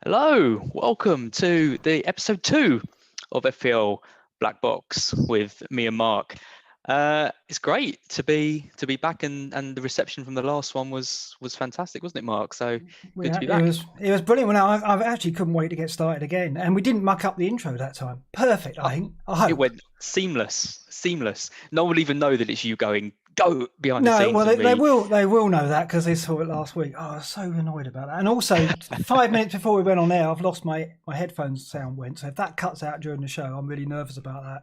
Hello, welcome to the episode 2 of FPL BlackBox with me and Mark. It's great to be back, and the reception from the last one was fantastic, wasn't it, Mark? So good to be It back. was brilliant. When I actually couldn't wait to get started again, and we didn't muck up the intro that time. Perfect, Uh, I think. I It hope. went seamless. No one will even know that it's you going go behind the No, scenes well and they me. will know that because they saw it last week. Oh, I was so annoyed about that. And also, 5 minutes before we went on air, I've lost my headphones sound went. So if that cuts out during the show, I'm really nervous about that.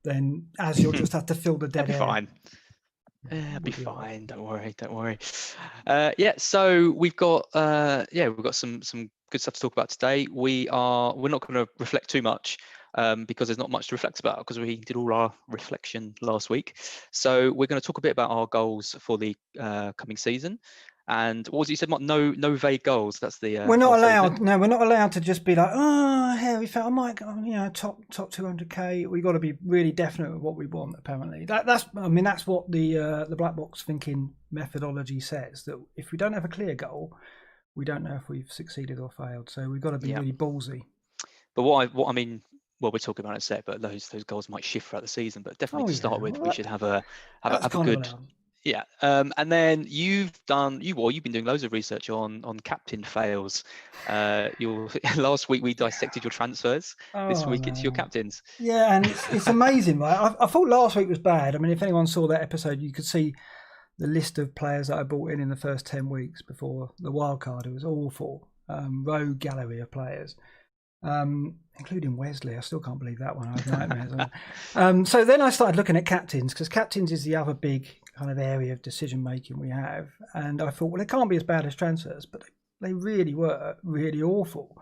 Then, as you'll just have to fill the That'd dead be air. fine. I'll be We'll be all right. fine. Don't worry. Don't worry. Yeah. So we've got we've got some good stuff to talk about today. We're not going to reflect too much because there's not much to reflect about because we did all our reflection last week. So we're going to talk a bit about our goals for the coming season. And what was it you said, Mark? No vague goals. That's the We're not motto, isn't it? allowed. No, we're not allowed to just be like, oh, here we felt I might go, top 200k. We got to be really definite with what we want. Apparently, that's what the black box thinking methodology says. That if we don't have a clear goal, we don't know if we've succeeded or failed. So we've got to be Yeah. really ballsy. But what I mean, well, we're talking about it in a sec, but those goals might shift throughout the season. But definitely Oh to yeah, start with, we well, should have a that's kind of good. allowed. Yeah, and then you've been doing loads of research on captain fails. Your last week we dissected your transfers. This Oh week it's your no. captains. Yeah, and it's amazing, right? I thought last week was bad. I mean, if anyone saw that episode, you could see the list of players that I bought in the first 10 weeks before the wild card. It was awful. Rogue gallery of players, including Wesley. I still can't believe that one. I have nightmares. So then I started looking at captains because captains is the other big kind of area of decision making we have. And I thought, well, it can't be as bad as transfers, but they really were really awful.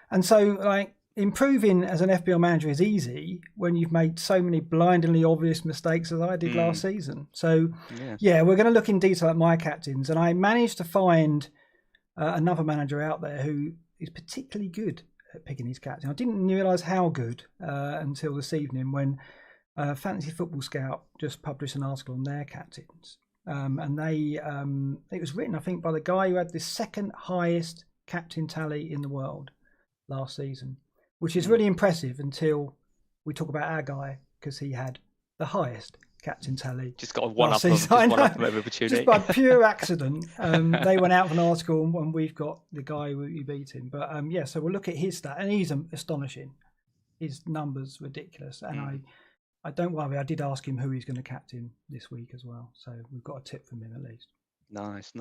And so, like, improving as an FPL manager is easy when you've made so many blindingly obvious mistakes as I did last season. So, Yeah. yeah, we're going to look in detail at my captains, and I managed to find another manager out there who is particularly good at picking his captain. I didn't realise how good until this evening when Fantasy Football Scout just published an article on their captains, and it was written, I think, by the guy who had the second highest captain tally in the world last season, which is really impressive until we talk about our guy because he had the highest captain tally Just got a one last up them, season. just I one know, up them every just opportunity. by pure accident, they went out with an article and we've got the guy who beat him. But yeah, so we'll look at his stat, and he's astonishing. His numbers ridiculous, and I don't worry. I did ask him who he's going to captain this week as well, so we've got a tip from him at least. Nice.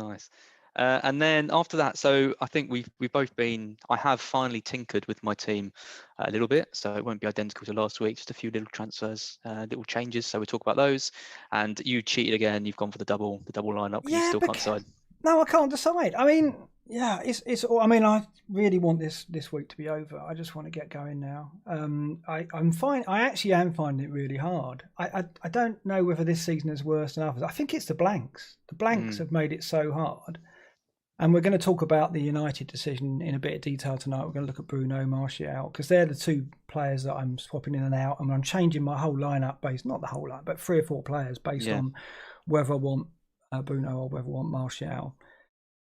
And then after that, so I think we've both been. I have finally tinkered with my team a little bit, so it won't be identical to last week. Just a few little transfers, little changes. So we talk about those. And you cheated again. You've gone for the double lineup because you Yeah, still but can't decide. no, I can't decide. I mean, yeah, it's. I mean, I really want this week to be over. I just want to get going now. I'm fine. I actually am finding it really hard. I don't know whether this season is worse than others. I think it's the blanks. The blanks have made it so hard. And we're going to talk about the United decision in a bit of detail tonight. We're going to look at Bruno, Martial, because they're the two players that I'm swapping in and out, and I'm changing my whole lineup based, not the whole lineup, but 3 or 4 players based Yeah. on whether I want Bruno or whether I want Martial.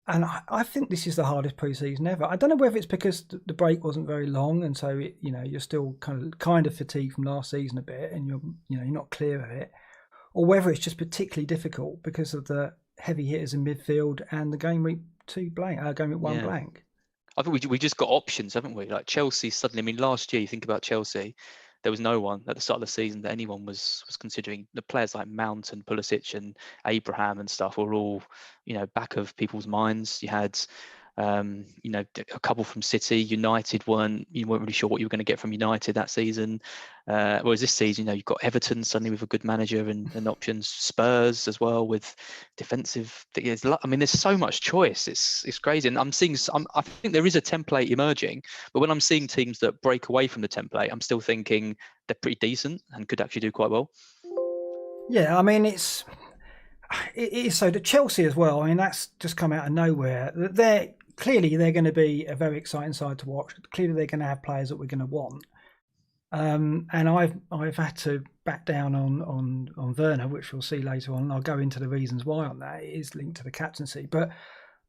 And I think this is the hardest pre-season ever. I don't know whether it's because the break wasn't very long, and so you're still kind of fatigued from last season a bit, and you're not clear of it, or whether it's just particularly difficult because of the heavy hitters in midfield and the game week 2 blank, game week 1 Yeah. blank. I think we just got options, haven't we? Like Chelsea suddenly. I mean, last year you think about Chelsea, there was no one at the start of the season that anyone was considering. The players like Mount and Pulisic and Abraham and stuff were all, back of people's minds. You had, a couple from City. United you weren't really sure what you were going to get from United that season. Whereas this season, you've got Everton suddenly with a good manager and options. Spurs as well with defensive. I mean, there's so much choice. It's crazy, and I think there is a template emerging, but when I'm seeing teams that break away from the template, I'm still thinking they're pretty decent and could actually do quite well. Yeah, I mean it is so. The Chelsea as well. I mean that's just come out of nowhere. They're going to be a very exciting side to watch. Clearly they're going to have players that we're going to want. And I've had to back down on Werner, which we'll see later on. And I'll go into the reasons why on that. It is linked to the captaincy, but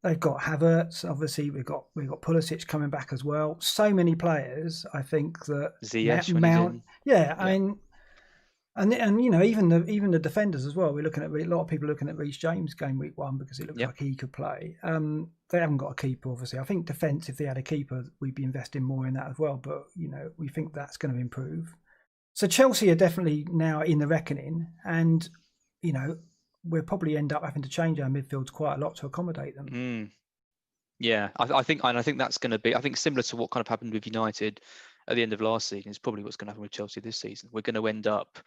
They've got Havertz, obviously. We've got Pulisic coming back as well. So many players. I think that Ziyech when he's Mount. in. Yeah, I mean, and you know, even the defenders as well. We're looking at a lot of people looking at Reece James game week 1 because it looks like he could play. They haven't got a keeper, obviously. I think defence, if they had a keeper, we'd be investing more in that as well. But you know, we think that's going to improve. So Chelsea are definitely now in the reckoning, and you know, we'll probably end up having to change our midfields quite a lot to accommodate them. Yeah, I think that's going to be. I think similar to what kind of happened with United at the end of last season is probably what's going to happen with Chelsea this season. We're going to end up,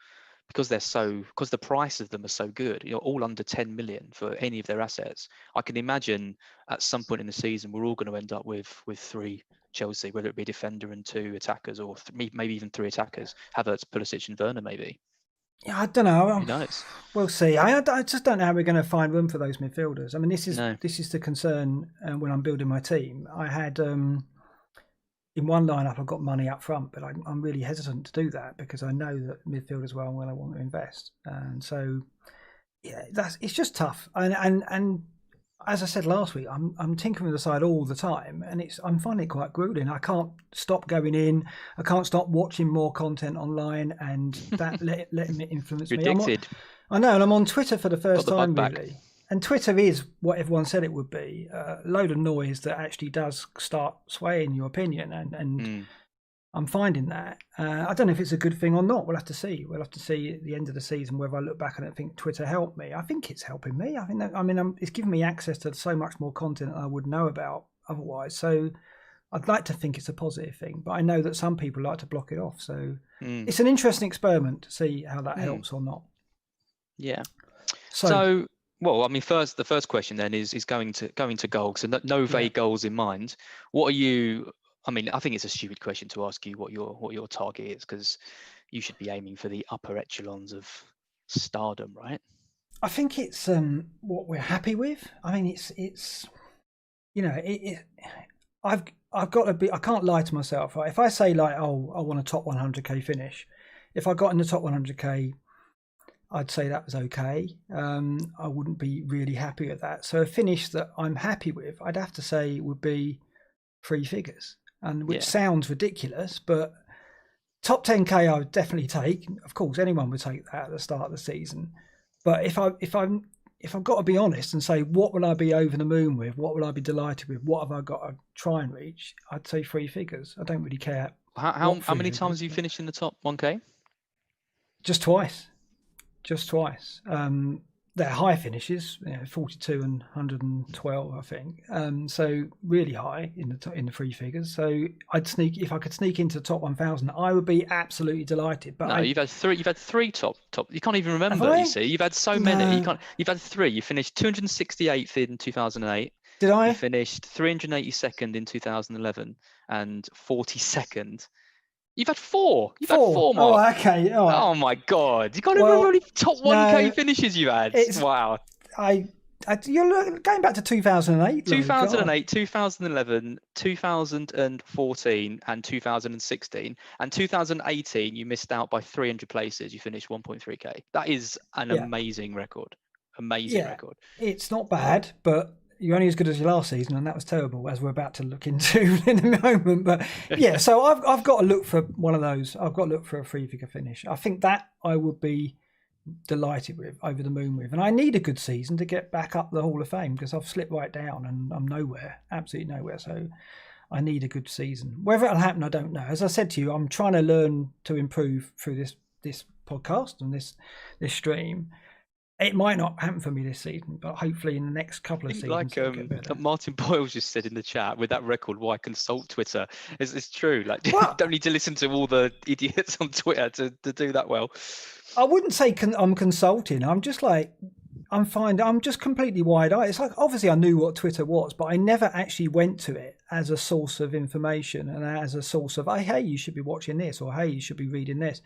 because the price of them are so good, you know, all under 10 million for any of their assets. I can imagine at some point in the season we're all going to end up with 3 Chelsea, whether it be defender and 2 attackers, or maybe even 3 attackers. Havertz, Pulisic, and Werner, maybe. Yeah, I don't know. Who knows? We'll see. I just don't know how we're going to find room for those midfielders. I mean, this is the concern when I'm building my team. I had in one lineup I've got money up front, but I'm really hesitant to do that because I know that midfield as well and when I want to invest, and so yeah, it's just tough. And as I said last week, I'm tinkering with the side all the time, and I'm finding it quite grueling. I can't stop going in. I can't stop watching more content online, and that letting it influence me. Addicted. I know, and I'm on Twitter for the first time really. And Twitter is what everyone said it would be, a load of noise that actually does start swaying your opinion, and I'm finding that. I don't know if it's a good thing or not. We'll have to see. We'll have to see at the end of the season whether I look back and I think Twitter helped me. I think it's helping me. It's giving me access to so much more content I would know about otherwise. So I'd like to think it's a positive thing, but I know that some people like to block it off. So it's an interesting experiment to see how that helps or not. Yeah. So well, I mean, the first question then is going to goals. So no vague goals in mind. What are you? I mean, I think it's a stupid question to ask you what your target is, because you should be aiming for the upper echelons of stardom, right? I think it's what we're happy with. I mean, it's you know, I've got to be. I can't lie to myself. Right? If I say like, oh, I want a top 100k finish, if I got in the top 100k, I'd say that was okay. I wouldn't be really happy with that. So a finish that I'm happy with, I'd have to say would be 3 figures, and which sounds ridiculous, but top 10k I would definitely take. Of course, anyone would take that at the start of the season. But if I've got to be honest and say what will I be over the moon with, what will I be delighted with, what have I got to try and reach, I'd say 3 figures. I don't really care. How many times have you finished in the top 1k? Just twice. They're high finishes, 42 and 112, I think. So really high in the 3 figures. So if I could sneak into the top 1,000, I would be absolutely delighted. But you've had 3. You've had 3 top. You can't even remember. You see, you've had so many. You've had 3. You finished 268th in 2008. Did I? You finished 382nd in 2011 and 42nd. You've had 4. You've had 4, Mark. Oh, okay. All right. Oh my God! You can't remember how many top 1k finishes you've had. Wow. You're going back to 2008. 2008, 2011, 2014, and 2016. And 2018, you missed out by 300 places. You finished 1.3k. That is an amazing record. Amazing record. It's not bad, but you're only as good as your last season, and that was terrible, as we're about to look into in a moment. But yeah, so I've got to look for one of those. I've got to look for a 3-figure finish. I think that I would be delighted with, over the moon with. And I need a good season to get back up the Hall of Fame, because I've slipped right down and I'm nowhere, absolutely nowhere. So I need a good season. Whether it'll happen, I don't know. As I said to you, I'm trying to learn to improve through this podcast and this stream. It might not happen for me this season, but hopefully in the next couple of seasons. Like Martin Boyle just said in the chat, with that record, why consult Twitter? It's true. Like, you don't need to listen to all the idiots on Twitter to do that well. I wouldn't say I'm consulting. I'm just like, I'm just completely wide-eyed. It's like, obviously I knew what Twitter was, but I never actually went to it as a source of information and as a source of, hey, you should be watching this, or hey, you should be reading this.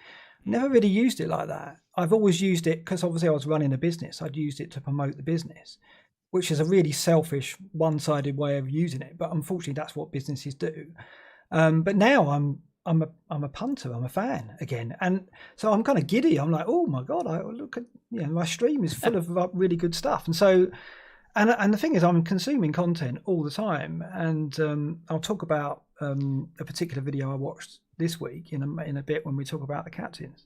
Never really used it like that. I've always used it because obviously I was running a business. I'd used it to promote the business, which is a really selfish, one-sided way of using it. But unfortunately, that's what businesses do. But now I'm a punter. I'm a fan again, and so I'm kind of giddy. I'm like, oh my God! I look at my stream is full of really good stuff, and so And the thing is, I'm consuming content all the time, and I'll talk about a particular video I watched this week in a bit when we talk about the captains.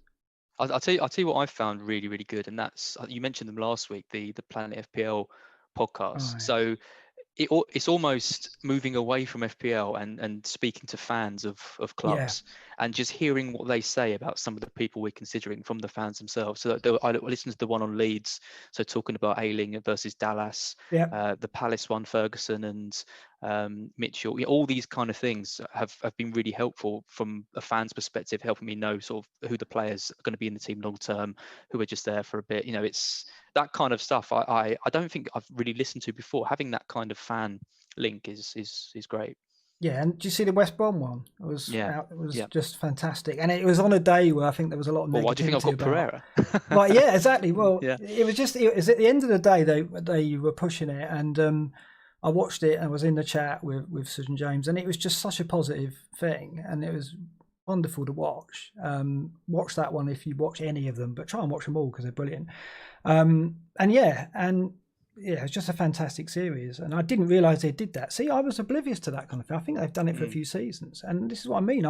I'll tell you what I found really, really good, and that's, you mentioned them last week, the Planet FPL podcast. Right. So it's almost moving away from FPL and speaking to fans of Yeah. clubs and just hearing what they say about some of the people we're considering from the fans themselves. So I listened to the one on Leeds, so talking about Ayling versus Dallas, Yeah. the Palace one, Ferguson and Mitchell. All these kind of things have been really helpful from a fan's perspective, helping me know sort of who the players are going to be in the team long term, who are just there for a bit. It's that kind of stuff I don't think I've really listened to before. Having that kind of fan link is great. Yeah, and do you see the West Brom one? Yeah, It was yeah. just fantastic, and it was on a day where I think there was a lot of Well, why do you think I've negativity got about. Pereira? Right, yeah, exactly. Well, Yeah. it was at the end of the day they were pushing it, and I watched it and was in the chat with Susan James, and it was just such a positive thing, and it was wonderful to watch. Watch that one if you watch any of them, but try and watch them all because they're brilliant. It's just a fantastic series, and I didn't realise they did that. See, I was oblivious to that kind of thing. I think they've done it for a few seasons, and this is what I mean.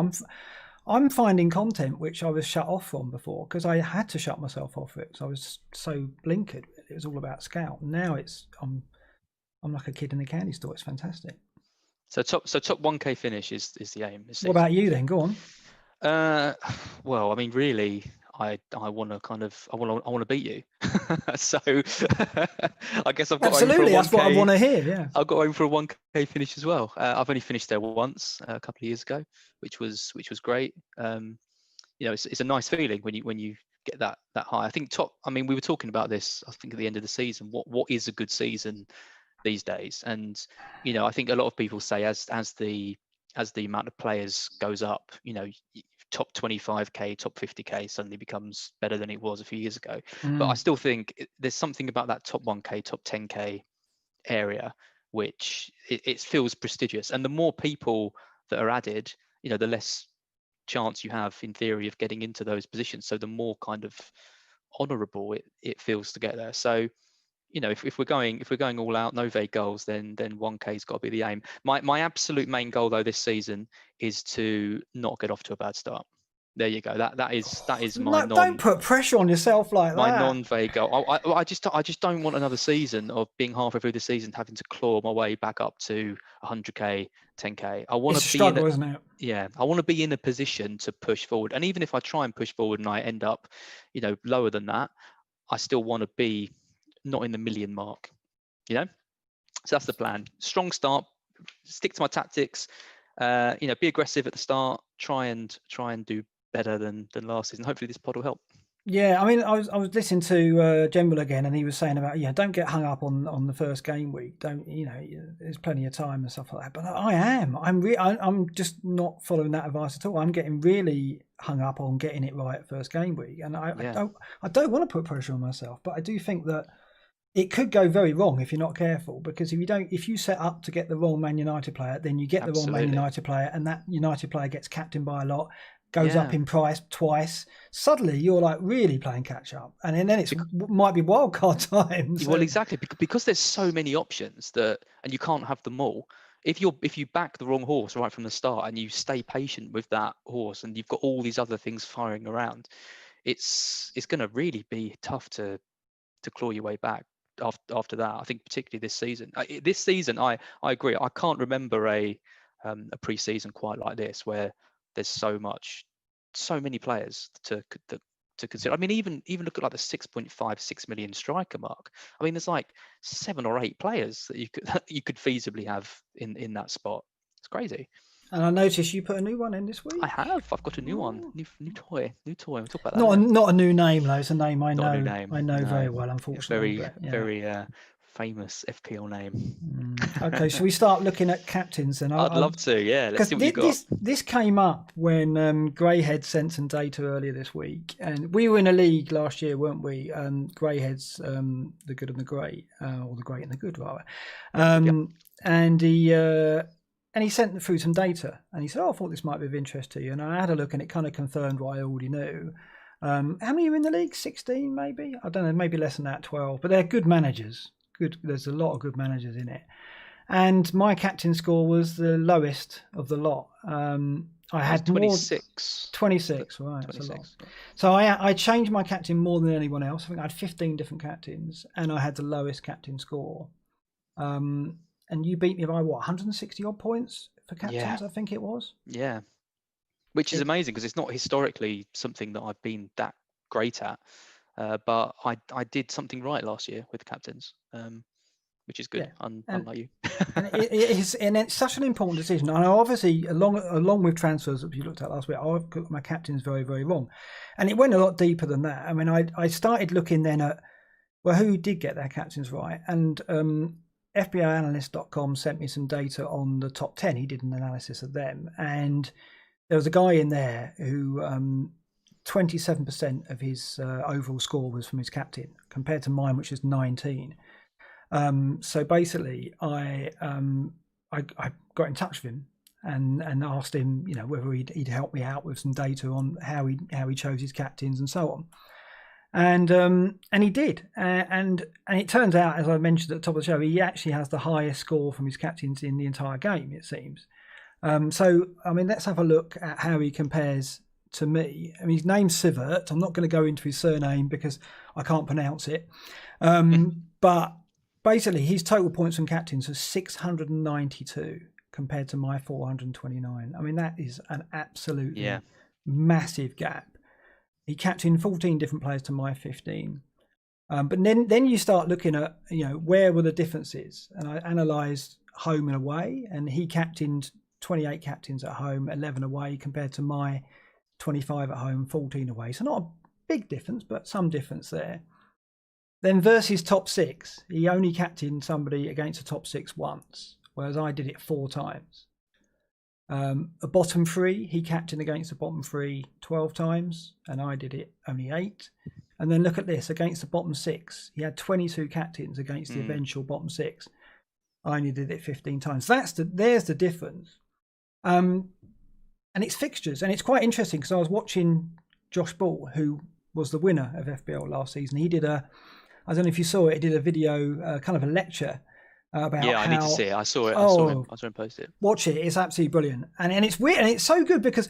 I'm finding content which I was shut off from before because I had to shut myself off it because I was so blinkered. It was all about Scout. Now I'm like a kid in a candy store. It's fantastic. So top 1K finish is the aim. What about you then? Go on. Well, I mean, really, I want to beat you. So I guess I've got Absolutely, that's what I want to hear. Yeah, I've got home for a 1K finish as well. I've only finished there once a couple of years ago, which was great. It's a nice feeling when you get that high. I think I mean, we were talking about this, I think, at the end of the season. What is a good season these days? And I think a lot of people say as the amount of players goes up, top 25k, top 50k suddenly becomes better than it was a few years ago. But I still think there's something about that top 1k, top 10k area which it feels prestigious, and the more people that are added, the less chance you have in theory of getting into those positions, so the more kind of honorable it feels to get there. So if we're going all out, no vague goals, then 1K's got to be the aim. My absolute main goal though this season is to not get off to a bad start. There you go. That is my don't put pressure on yourself like my that. non-vague goal. I just don't want another season of being halfway through the season having to claw my way back up to 100k, 10k. I want to be struggle, isn't it? Yeah, I want to be in a position to push forward. And even if I try and push forward and I end up, lower than that, I still want to be not in the million mark, so that's the plan. Strong start, stick to my tactics, be aggressive at the start, try and do better than last season. Hopefully this pod will help. Yeah, I mean, I was listening to General again, and he was saying about don't get hung up on the first game week. Don't there's plenty of time and stuff like that. But I'm just not following that advice at all. I'm getting really hung up on getting it right first game week, and I don't want to put pressure on myself, but I do think that it could go very wrong if you're not careful, because if you set up to get the wrong Man United player, then you get the wrong Man United player, and that United player gets captained by a lot, goes up in price twice. Suddenly you're like really playing catch up, and then it might be wild card time. So. Well, exactly, because there's so many options and you can't have them all. If you back the wrong horse right from the start and you stay patient with that horse, and you've got all these other things firing around, it's going to really be tough to claw your way back after that. I think particularly this season. I agree. I can't remember a pre-season quite like this where there's so many players to consider. I mean, even look at like the 6.56 million striker mark. I mean, there's like 7 or 8 players that you could feasibly have in that spot. It's crazy. And I noticed you put a new one in this week. I have. I've got a new one. New toy. We'll talk about that. Not a new name though. It's a name I know. Not a new name. I know very well, unfortunately. Very famous FPL name. Okay, so we start looking at captains then. I'd love to. Yeah, let's see what you got. This came up when Greyhead sent some data earlier this week, and we were in a league last year, weren't we? Greyhead's the good and the great, or the great and the good rather. And he sent through some data, and he said, "Oh, I thought this might be of interest to you." And I had a look, and it kind of confirmed what I already knew. How many are in the league? 16, maybe? I don't know, maybe less than that, 12. But they're good managers. good. There's a lot of good managers in it, and my captain score was the lowest of the lot. I had 26. 26, right? 26. That's a lot. So I changed my captain more than anyone else. I think I had 15 different captains, and I had the lowest captain score. And you beat me by what, 160 odd points for captains? I think it was. Yeah, which is amazing because it's not historically something that I've been that great at. But I did something right last year with the captains, which is good, unlike you. and it's such an important decision. And obviously, along with transfers that you looked at last week, I got my captains very, very wrong. And it went a lot deeper than that. I mean, I started looking then at, well, who did get their captains right? And FBOanalyst.com sent me some data on the top 10. He did an analysis of them. And there was a guy in there who 27% of his overall score was from his captain, compared to mine, which is 19. So basically, I got in touch with him and asked him, whether he'd help me out with some data on how he chose his captains and so on. And he did. And it turns out, as I mentioned at the top of the show, he actually has the highest score from his captains in the entire game, it seems. So, I mean, let's have a look at how he compares to me. I mean, his name's Sivert. I'm not going to go into his surname because I can't pronounce it. But basically, his total points from captains was 692 compared to my 429. I mean, that is an absolutely massive gap. He captained 14 different players to my 15. But then you start looking at, where were the differences? And I analysed home and away, and he captained 28 captains at home, 11 away, compared to my 25 at home, 14 away. So not a big difference, but some difference there. Then versus top six, he only captained somebody against the top six once, whereas I did it 4 times. A bottom three, he captained against the bottom three 12 times, and I did it only 8. And then look at this, against the bottom 6, he had 22 captains against the eventual bottom 6. I only did it 15 times. There's the difference. And it's fixtures, and it's quite interesting because I was watching Josh Ball, who was the winner of FPL last season. He did I don't know if you saw it, he did a video, kind of a lecture about how... I need to see it. I saw it. I saw him post it. Watch it. It's absolutely brilliant. And it's weird, and it's so good because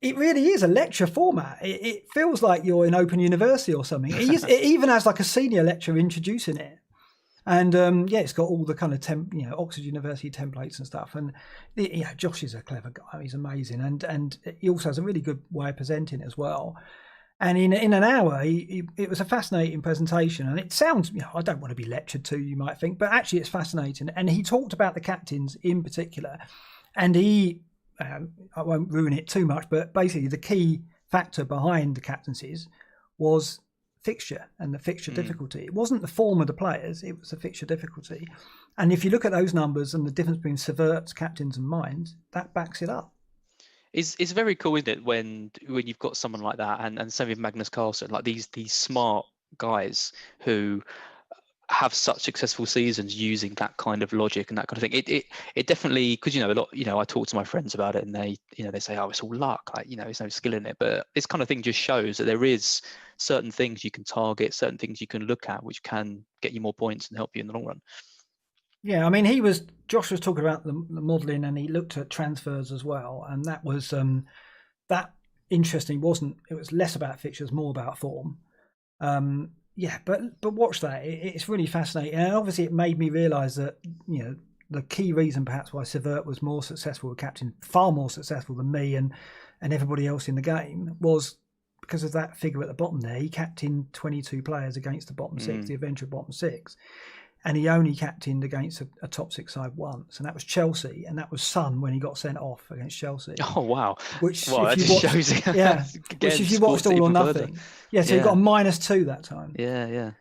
it really is a lecture format. It feels like you're in Open University or something. It even has like a senior lecturer introducing it. And it's got all the kind of Oxford University templates and stuff. And Josh is a clever guy. He's amazing, and he also has a really good way of presenting it as well. And in an hour, it was a fascinating presentation. And it sounds, I don't want to be lectured to, you might think, but actually it's fascinating. And he talked about the captains in particular. And I won't ruin it too much, but basically the key factor behind the captaincies was fixture and the fixture difficulty. It wasn't the form of the players, it was the fixture difficulty. And if you look at those numbers and the difference between Severt's captains and mine, that backs it up. It's very cool, isn't it, when you've got someone like that, and same with Magnus Carlsen, like these smart guys who have such successful seasons using that kind of logic and that kind of thing. It definitely, because a lot, I talk to my friends about it, and they say, oh, it's all luck, like there's no skill in it. But this kind of thing just shows that there is certain things you can target, certain things you can look at, which can get you more points and help you in the long run. Yeah, I mean, Josh was talking about the modelling, and he looked at transfers as well, and that was that interesting. It was less about fixtures, more about form. But watch that. It's really fascinating, and obviously it made me realise that the key reason perhaps why Sivert was more successful, captain, far more successful than me and everybody else in the game, was because of that figure at the bottom there. He captained 22 players against the bottom 6, the eventual bottom 6. And he only captained against a top 6 side once, and that was Chelsea, and that was Son when he got sent off against Chelsea. Oh wow! Which that just shows. Which if you watched All or Nothing, so he got a -2 that time. Yeah.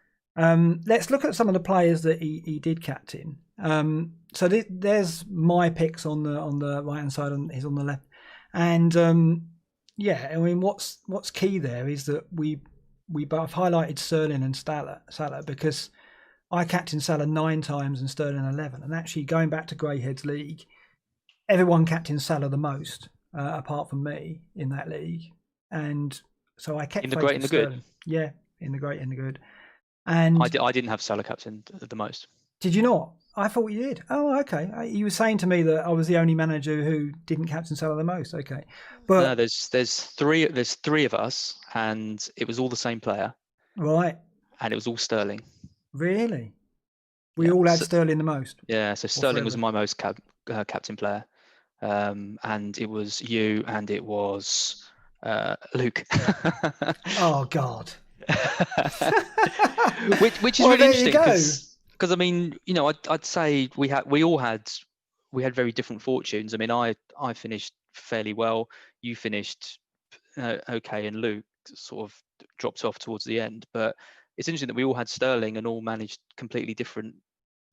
Let's look at some of the players that he did captain. So there's my picks on the right hand side, and he's on the left. And I mean, what's key there is that we both highlighted Sterling and Salah because I captained Salah 9 times and Sterling 11. And actually, going back to Greyheads League, everyone captained Salah the most, apart from me in that league. And so I kept in the great and the good. Yeah, in the great and the good. And I didn't have Salah captain the most. did you not? I thought you did. Oh, okay. You were saying to me that I was the only manager who didn't captain Salah the most. Okay, No, but there's three of us, and it was all the same player, right, and it was all Sterling. really, we Yeah, all had so, Sterling the most, yeah. So or Sterling was forever. my most captain player, and it was you, and it was Luke. Oh God. which is Well, really there you interesting go. because I mean, I'd say we had very different fortunes. I mean, I finished fairly well. You finished okay, and Luke sort of dropped off towards the end. But it's interesting that we all had Sterling and all managed completely different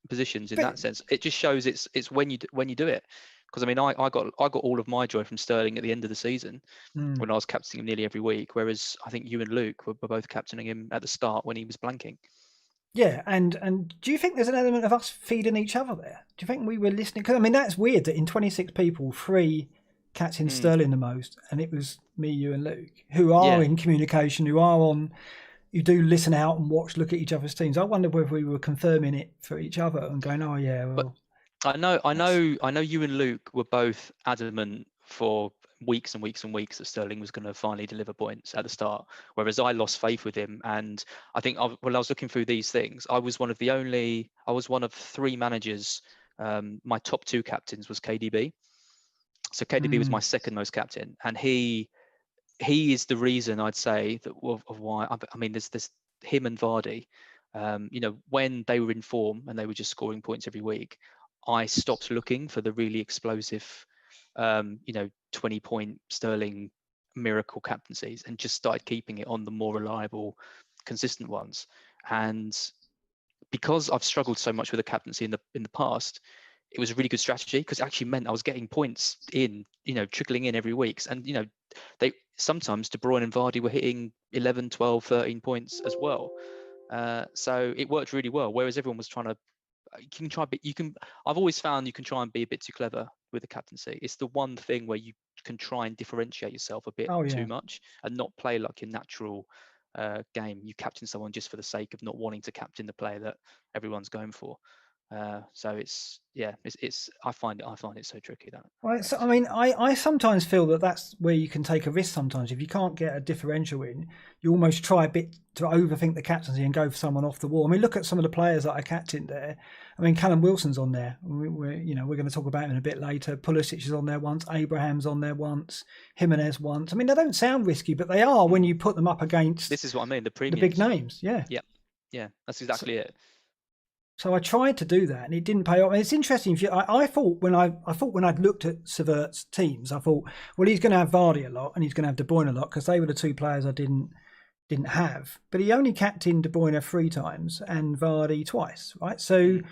positions in But that sense. It just shows it's when you do it. Because I mean, I got all of my joy from Sterling at the end of the season when I was captaining him nearly every week, whereas I think you and Luke were both captaining him at the start when he was blanking. yeah, and do you think there's an element of us feeding each other there? Do you think we were listening? Because I mean, that's weird that in 26 people, 3 captained Mm, Sterling the most, and it was me, you, and Luke, who are yeah, in communication, who do listen out and watch, look at each other's teams. I wonder whether we were confirming it for each other and going, "Oh yeah, but well, that's I know you and Luke were both adamant for weeks and weeks and weeks that Sterling was going to finally deliver points at the start, whereas I lost faith with him. And I think when I was looking through these things, I was one of 3 managers. My top 2 captains was KDB. So KDB was my second most captain, and he is the reason I'd say that of why. I mean, there's him and Vardy. When they were in form and they were just scoring points every week, I stopped looking for the really explosive, 20-point Sterling miracle captaincies and just started keeping it on the more reliable, consistent ones. And because I've struggled so much with the captaincy in the past, it was a really good strategy because it actually meant I was getting points in, trickling in every week. And, they sometimes De Bruyne and Vardy were hitting 11, 12, 13 points as well. So it worked really well. Whereas everyone was trying to, you can try a bit, I've always found you can try and be a bit too clever with the captaincy. It's the one thing where you can try and differentiate yourself a bit oh too yeah." much and not play like your natural game. You captain someone just for the sake of not wanting to captain the player that everyone's going for. So it's I find it so tricky that Well, so, I captaincy. mean, I sometimes feel that that's where you can take a risk sometimes. If you can't get a differential in, you almost try a bit to overthink the captaincy and go for someone off the wall. I mean, look at some of the players that I captained there. I mean, Callum Wilson's on there. We're going to talk about him in a bit later. Pulisic is on there once. Abraham's on there once. Jimenez once. I mean, they don't sound risky, but they are when you put them up against This is what I mean. The the big premiums. names. Yeah. Yeah, yeah, that's So, exactly it. so I tried to do that, and it didn't pay off. And it's interesting. I thought when I'd looked at Severt's teams, I thought, well, he's going to have Vardy a lot, and he's going to have De Bruyne a lot because they were the 2 players I didn't have. But he only captained De Bruyne 3 times and Vardy twice, right? So it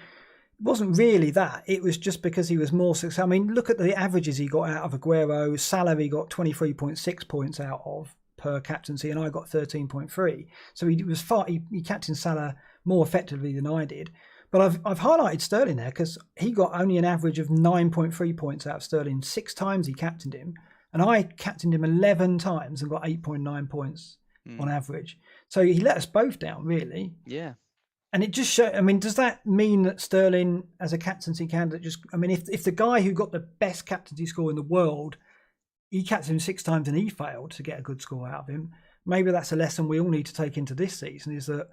wasn't really that. It was just because he was more successful. I mean, look at the averages he got out of Aguero. Salah he got 23.6 points out of per captaincy, and I got 13.3. So he captained Salah more effectively than I did. But I've highlighted Sterling there because he got only an average of 9.3 points out of Sterling 6 times he captained him, and I captained him 11 times and got 8.9 points on average. So he let us both down, really. Yeah. And it just shows. I mean, does that mean that Sterling, as a captaincy candidate, I mean, if the guy who got the best captaincy score in the world, he captained him 6 times and he failed to get a good score out of him, maybe that's a lesson we all need to take into this season, is that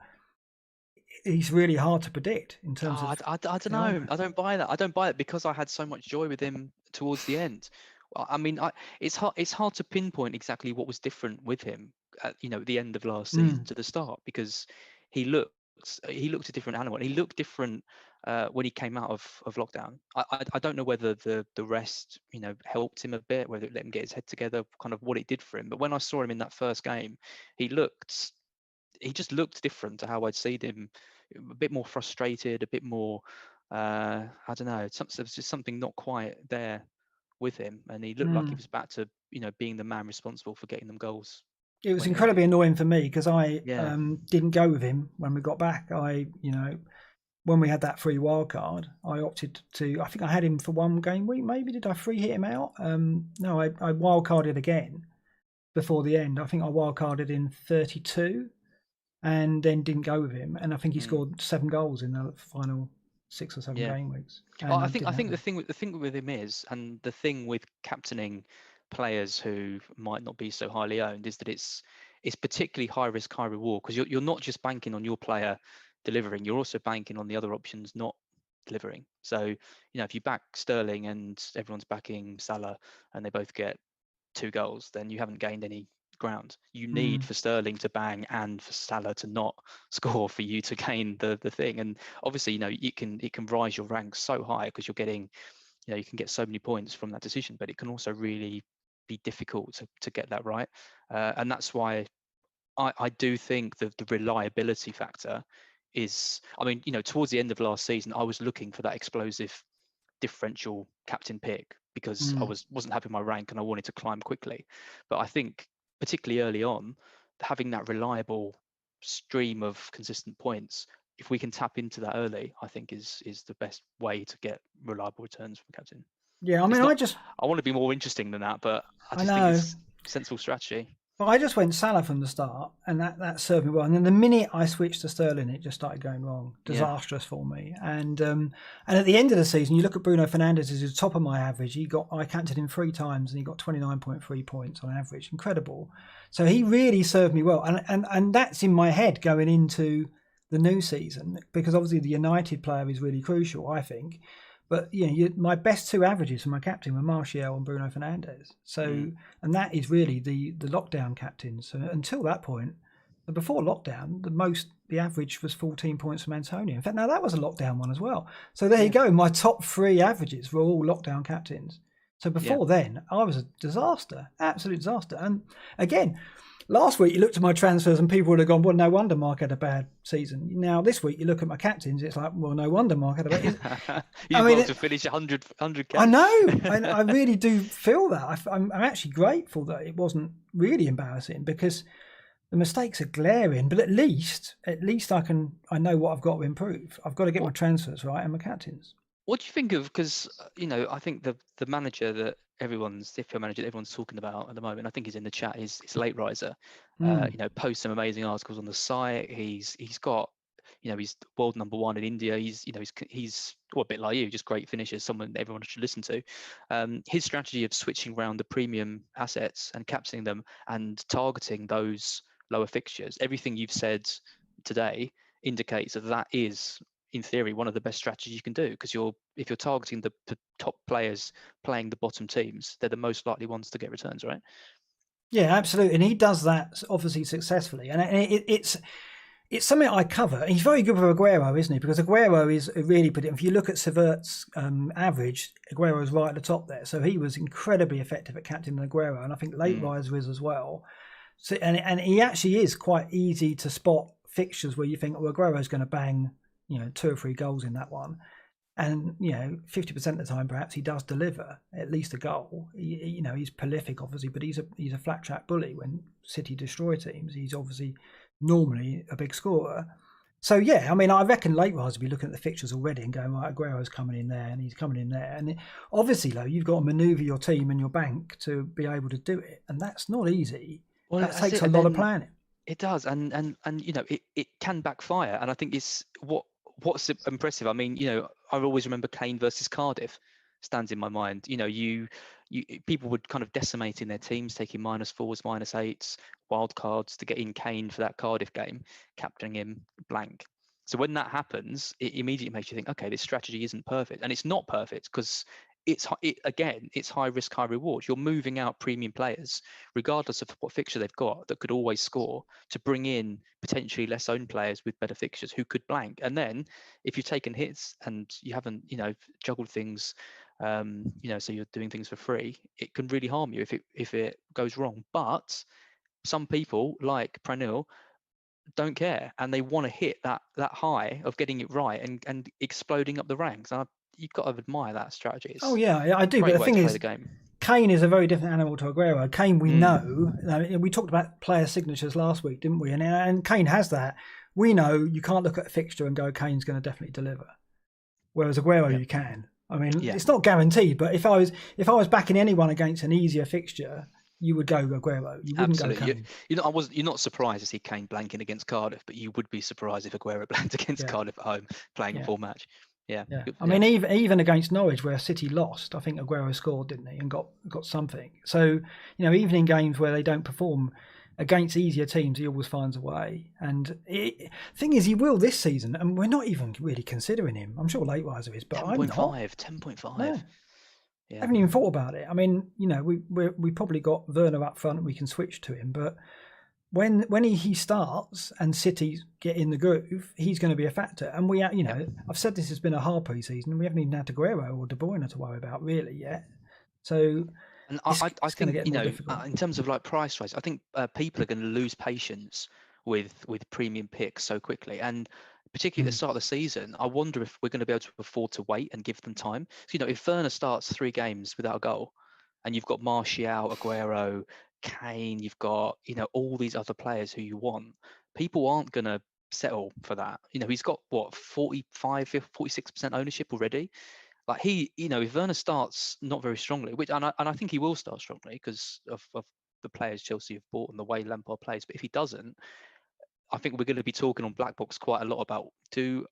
he's really hard to predict in terms of I don't know. I don't buy that. I don't buy it because I had so much joy with him towards the end. I mean, it's hard to pinpoint exactly what was different with him at the end of last season to the start, because he looked he looked a different animal. And he looked different when he came out of lockdown. I don't know whether the rest helped him a bit, whether it let him get his head together, kind of what it did for him. But when I saw him in that first game, he just looked different to how I'd seen him, a bit more frustrated, a bit more, I don't know, there's just something not quite there with him. And he looked like he was back to, being the man responsible for getting them goals it was when he incredibly needed. annoying for me because I Yeah. didn't go with him when we got back. When we had that free wild card, I opted to. I think I had him for 1 game week. Maybe did I free hit him out? No, I wild carded again before the end. I think I wild carded in 32, and then didn't go with him. And I think he Mm. scored 7 goals in the final 6 or 7 Yeah. game weeks. Well, And I it think didn't the happen. thing with him is, and the thing with captaining players who might not be so highly owned, is that it's particularly high risk, high reward, because you're not just banking on your player delivering, you're also banking on the other options not delivering. So, if you back Sterling and everyone's backing Salah and they both get 2 goals, then you haven't gained any ground. You need Mm. for Sterling to bang and for Salah to not score for you to gain the thing. And obviously, it can rise your ranks so high because you're getting, you can get so many points from that decision, but it can also really be difficult to get that right. And that's why I do think that the reliability factor is, I mean, towards the end of last season, I was looking for that explosive differential captain pick because I Mm. wasn't happy with my rank and I wanted to climb quickly. But I think particularly early on, having that reliable stream of consistent points, if we can tap into that early, I think is the best way to get reliable returns from captain. Yeah, I mean, It's not. I want to be more interesting than that, but I I just think know. it's sensible strategy. But I just went Salah from the start, and that served me well. And then the minute I switched to Sterling, it just started going wrong, Yeah, disastrous for me. And at the end of the season, you look at Bruno Fernandes as the top of my average. I captained him 3 times, and he got 29.3 points on average, incredible. So he really served me well, and that's in my head going into the new season, because obviously the United player is really crucial, I think. But my best 2 averages for my captain were Martial and Bruno Fernandes. So, and that is really the lockdown captains. So until that point, before lockdown, the average was 14 points from Antonio. In fact, now that was a lockdown one as well. So there you go. My top 3 averages were all lockdown captains. So before then, I was a disaster, absolute disaster. And again, last week you looked at my transfers and people would have gone, well, no wonder Mark had a bad season. Now this week you look at my captains, it's like, well, no wonder Mark had a bad. You've got to finish 100k. I know. I really do feel that. I'm actually grateful that it wasn't really embarrassing, because the mistakes are glaring. But at least I know what I've got to improve. I've got to get my transfers right and my captains. What do you think of? Because I think the manager that the FPL manager that everyone's talking about at the moment, I think he's in the chat. Is Late Riser. Posts some amazing articles on the site. He's got, he's world number 1 in India. He's well, a bit like you, just great finishes. Someone everyone should listen to. His strategy of switching around the premium assets and capturing them and targeting those lower fixtures. Everything you've said today indicates that is, in theory, one of the best strategies you can do, because if you're targeting the top players playing the bottom teams, they're the most likely ones to get returns, right? Yeah, absolutely, and he does that obviously successfully, and it's something I cover. He's very good with Aguero, isn't he? Because Aguero is really predictable. If you look at Severt's average, Aguero is right at the top there, so he was incredibly effective at captaining Aguero, and I think Late Riser is as well. So, and he actually is quite easy to spot fixtures where you think, well, Aguero's going to bang 2 or 3 goals in that one. And 50% of the time, perhaps he does deliver at least a goal. He's prolific, obviously, but he's a flat track bully. When City destroy teams, he's obviously normally a big scorer. So yeah, I mean, I reckon Late Rise will be looking at the fixtures already and going, right, Aguero's coming in there and he's coming in there. And obviously, though, you've got to manoeuvre your team and your bank to be able to do it, and that's not easy. Well, that takes a lot of planning. It does, and it can backfire. And I think it's what's impressive. I mean, I always remember Kane versus Cardiff stands in my mind. You people would kind of decimating their teams, taking -4s, -8s, wild cards to get in Kane for that Cardiff game, capturing him blank. So when that happens, it immediately makes you think, okay, this strategy isn't perfect, and it's not perfect because it's high risk, high reward. You're moving out premium players, regardless of what fixture they've got, that could always score, to bring in potentially less owned players with better fixtures who could blank. And then if you've taken hits and you haven't, juggled things, so you're doing things for free, it can really harm you if it goes wrong. But some people, like Pranil, don't care, and they want to hit that high of getting it right and exploding up the ranks. And you've got to admire that strategy. Oh yeah, I do. But the thing is, Kane is a very different animal to Aguero. Kane, we know. We talked about player signatures last week, didn't we? And Kane has that. We know you can't look at a fixture and go, Kane's going to definitely deliver. Whereas Aguero, you can. I mean, it's not guaranteed. But if I was backing anyone against an easier fixture, you would go Aguero. You wouldn't go Absolutely. Kane. You're not surprised to see Kane blanking against Cardiff, but you would be surprised if Aguero blanked against Yeah. Cardiff at home playing a full match. Yeah. Yeah. I mean, even against Norwich, where City lost, I think Aguero scored, didn't he, and got something. So, even in games where they don't perform against easier teams, he always finds a way. And thing is, he will this season, and we're not even really considering him. I'm sure Late Riser is, but 10.5, 10.5. No. Yeah. I haven't even thought about it. I mean, we probably got Werner up front and we can switch to him, but when he starts and City get in the groove, he's going to be a factor. And we, I've said this has been a hard pre-season, and we haven't even had Aguero or De Bruyne to worry about really yet. So, and I think difficult. In terms of like price rise, I think people are going to lose patience with premium picks so quickly, and particularly at the start of the season, I wonder if we're going to be able to afford to wait and give them time. So, if Werner starts 3 games without a goal, and you've got Martial, Aguero, Kane, you've got all these other players who you want, people aren't going to settle for that. He's got what 46% ownership already. Like if Werner starts not very strongly, which and I think he will start strongly because of the players Chelsea have bought and the way Lampard plays, but if he doesn't, I think we're going to be talking on BlackBox quite a lot about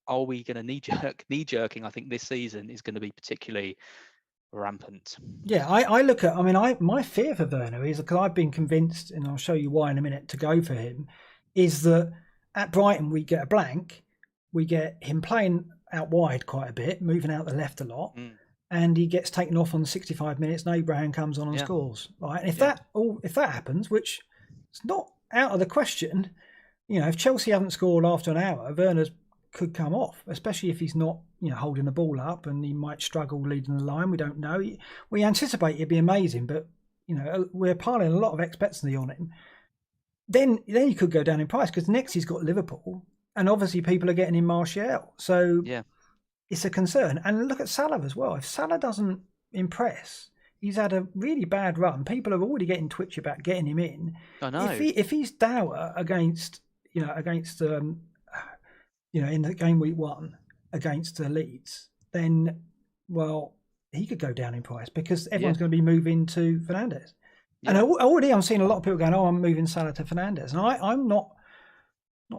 are we going to knee jerking? I think this season is going to be particularly rampant. Yeah, I look at. I mean, my fear for Werner is, because I've been convinced, and I'll show you why in a minute, to go for him, is that at Brighton we get a blank, we get him playing out wide quite a bit, moving out the left a lot, and he gets taken off on 65 minutes, and Abraham comes on and scores. Right, and if that happens, which it's not out of the question, if Chelsea haven't scored after an hour, Werner could come off, especially if he's not, holding the ball up, and he might struggle leading the line. We don't know. We anticipate it'd be amazing, but we're piling a lot of expectancy on him. Then he could go down in price, because next he's got Liverpool, and obviously people are getting in Martial, so it's a concern. And look at Salah as well. If Salah doesn't impress, he's had a really bad run. People are already getting twitchy about getting him in. I know. If he's dour against in the game week 1 against the Leeds, then he could go down in price, because everyone's going to be moving to Fernandes. And already I'm seeing a lot of people going, "Oh, I'm moving Salah to Fernandes," and I'm not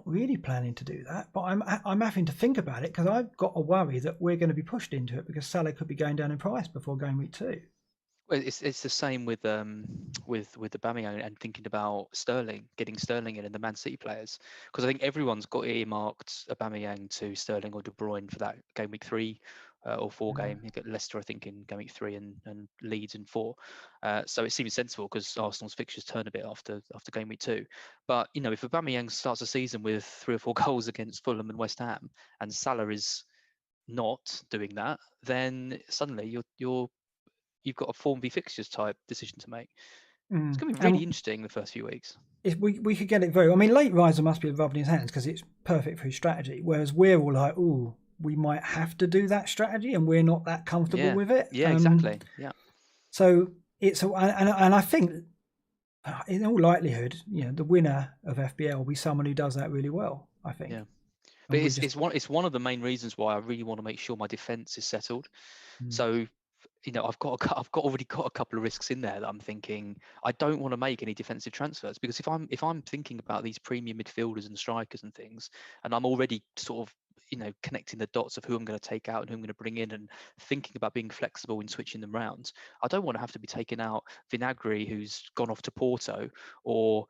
really planning to do that, but I'm having to think about it, because I've got a worry that we're going to be pushed into it, because Salah could be going down in price before game week 2. Well, it's the same with Aubameyang, and thinking about getting Sterling in, and the Man City players, because I think everyone's got earmarked Aubameyang to Sterling or De Bruyne for that game week 3 or 4 game. You get Leicester, I think, in game week 3, and Leeds in 4. So it seems sensible, because Arsenal's fixtures turn a bit after game week 2. But if Aubameyang starts the season with 3 or 4 goals against Fulham and West Ham, and Salah is not doing that, then suddenly you've got a form v fixtures type decision to make. It's going to be really interesting the first few weeks. We could get it very. I mean, Late Riser must be rubbing his hands, because it's perfect for his strategy. Whereas we're all like, "Ooh, we might have to do that strategy," and we're not that comfortable with it. Yeah, exactly. Yeah. So and I think, in all likelihood, the winner of FPL will be someone who does that really well, I think. Yeah. But it's one of the main reasons why I really want to make sure my defense is settled. So, I've already got a couple of risks in there that I'm thinking I don't want to make any defensive transfers, because if I'm thinking about these premium midfielders and strikers and things, and I'm already sort of connecting the dots of who I'm going to take out and who I'm going to bring in, and thinking about being flexible in switching them round, I don't want to have to be taking out Vinagre, who's gone off to Porto, or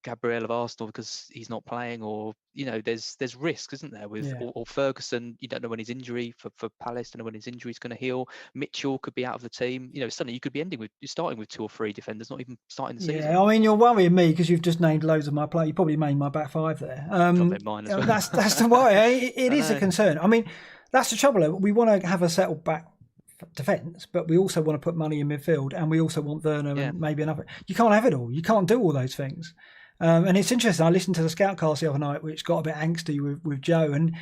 Gabriel of Arsenal because he's not playing, or there's risks, isn't there, with or Ferguson. You don't know when his injury for Palace, don't know when his injury is going to heal. Mitchell could be out of the team. Suddenly you could be starting with 2 or 3 defenders, not even starting the season. Yeah, I mean, you're worrying me, because you've just named loads of my players. You probably named my back 5 there. Mine as well. That's the worry. It is a concern. I mean, that's the trouble. We want to have a settled back defence, but we also want to put money in midfield, and we also want Werner and maybe another. You can't have it all. You can't do all those things. And it's interesting. I listened to the Scoutcast the other night, which got a bit angsty with Joe, and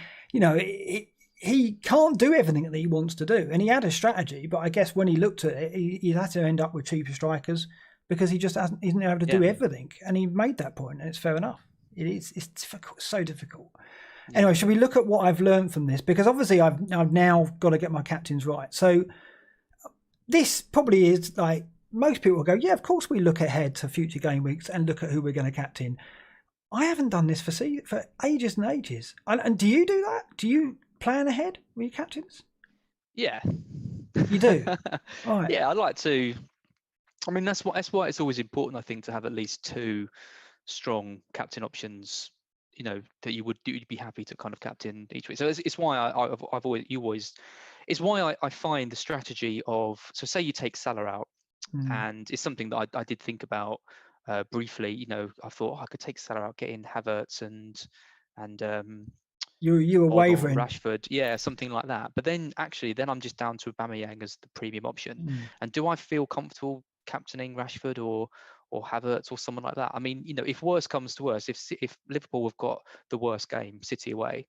he can't do everything that he wants to do. And he had a strategy, but I guess when he looked at it, he had to end up with cheaper strikers, because he just isn't able to do everything. And he made that point, and it's fair enough. It's difficult, so difficult. Anyway, shall we look at what I've learned from this? Because obviously I've now got to get my captains right. So this probably is like most people will go, yeah, of course we look ahead to future game weeks and look at who we're going to captain. I haven't done this for ages and ages. And do you do that? Do you plan ahead with your captains? Yeah. You do? Right. Yeah, I'd like to. I mean, that's why it's always important, I think, to have at least two strong captain options. You know, that you'd be happy to kind of captain each week. So it's why I've always it's why I find the strategy of, so say you take Salah out, and it's something that I did think about briefly. You know, I thought I could take Salah out, get in Havertz and You were Odd or wavering. Rashford, yeah, something like that. But then I'm just down to Aubameyang as the premium option. And do I feel comfortable captaining Rashford or Havertz or someone like that? I mean, you know, if worse comes to worse, if Liverpool have got the worst game, City away,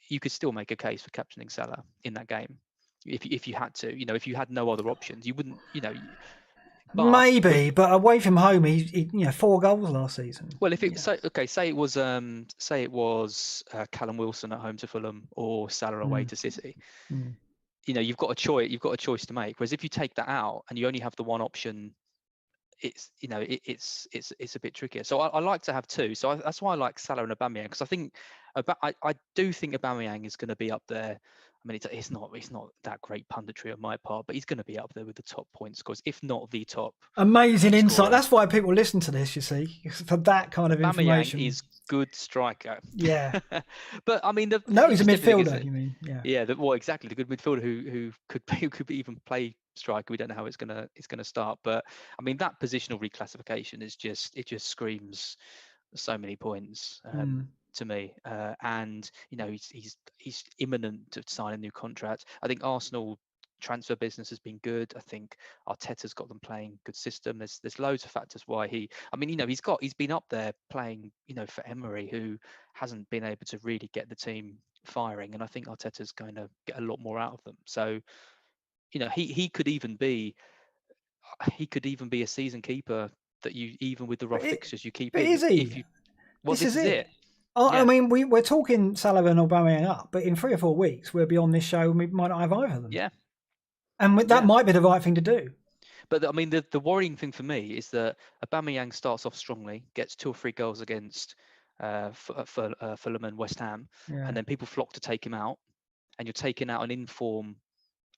you could still make a case for captaining Salah in that game. If you had to, you know, if you had no other options, you wouldn't, you know. But Maybe, but away from home, he 4 goals last season. well, if it say it was Callum Wilson at home to Fulham or Salah away to City, you know, you've got a choice to make. Whereas if you take that out and you only have the one option, it's, you know, it's a bit trickier. So I like to have two. So that's why I like Salah and Aubameyang, because I think I do think Aubameyang is going to be up there. I mean, it's not that great punditry on my part, but he's going to be up there with the top point scorers, if not the top. Amazing insight. Scorer. That's why people listen to this, you see, for that kind of information. Aubameyang is good striker. Yeah. But I mean, he's a midfielder. You mean? Yeah. Yeah. Well, exactly. The good midfielder who could even play striker. We don't know how it's gonna start, but I mean, that positional reclassification is just screams so many points to me. And you know, he's imminent to sign a new contract. I think Arsenal transfer business has been good. I think Arteta's got them playing good system. There's loads of factors why I mean, you know, he's been up there playing, you know, for Emery, who hasn't been able to really get the team firing, and I think Arteta's going to get a lot more out of them. So, you know, he could even be a season keeper that you, even with the rough fixtures, you keep but in. is he? If you, well, this is it. I mean, we're talking Salah and Aubameyang up, but in 3 or 4 weeks we'll be on this show and we might not have either of them. Yeah. And that might be the right thing to do. But I mean, the worrying thing for me is that Aubameyang starts off strongly, gets 2 or 3 goals against Fulham and West Ham, and then people flock to take him out, and you're taking out an inform,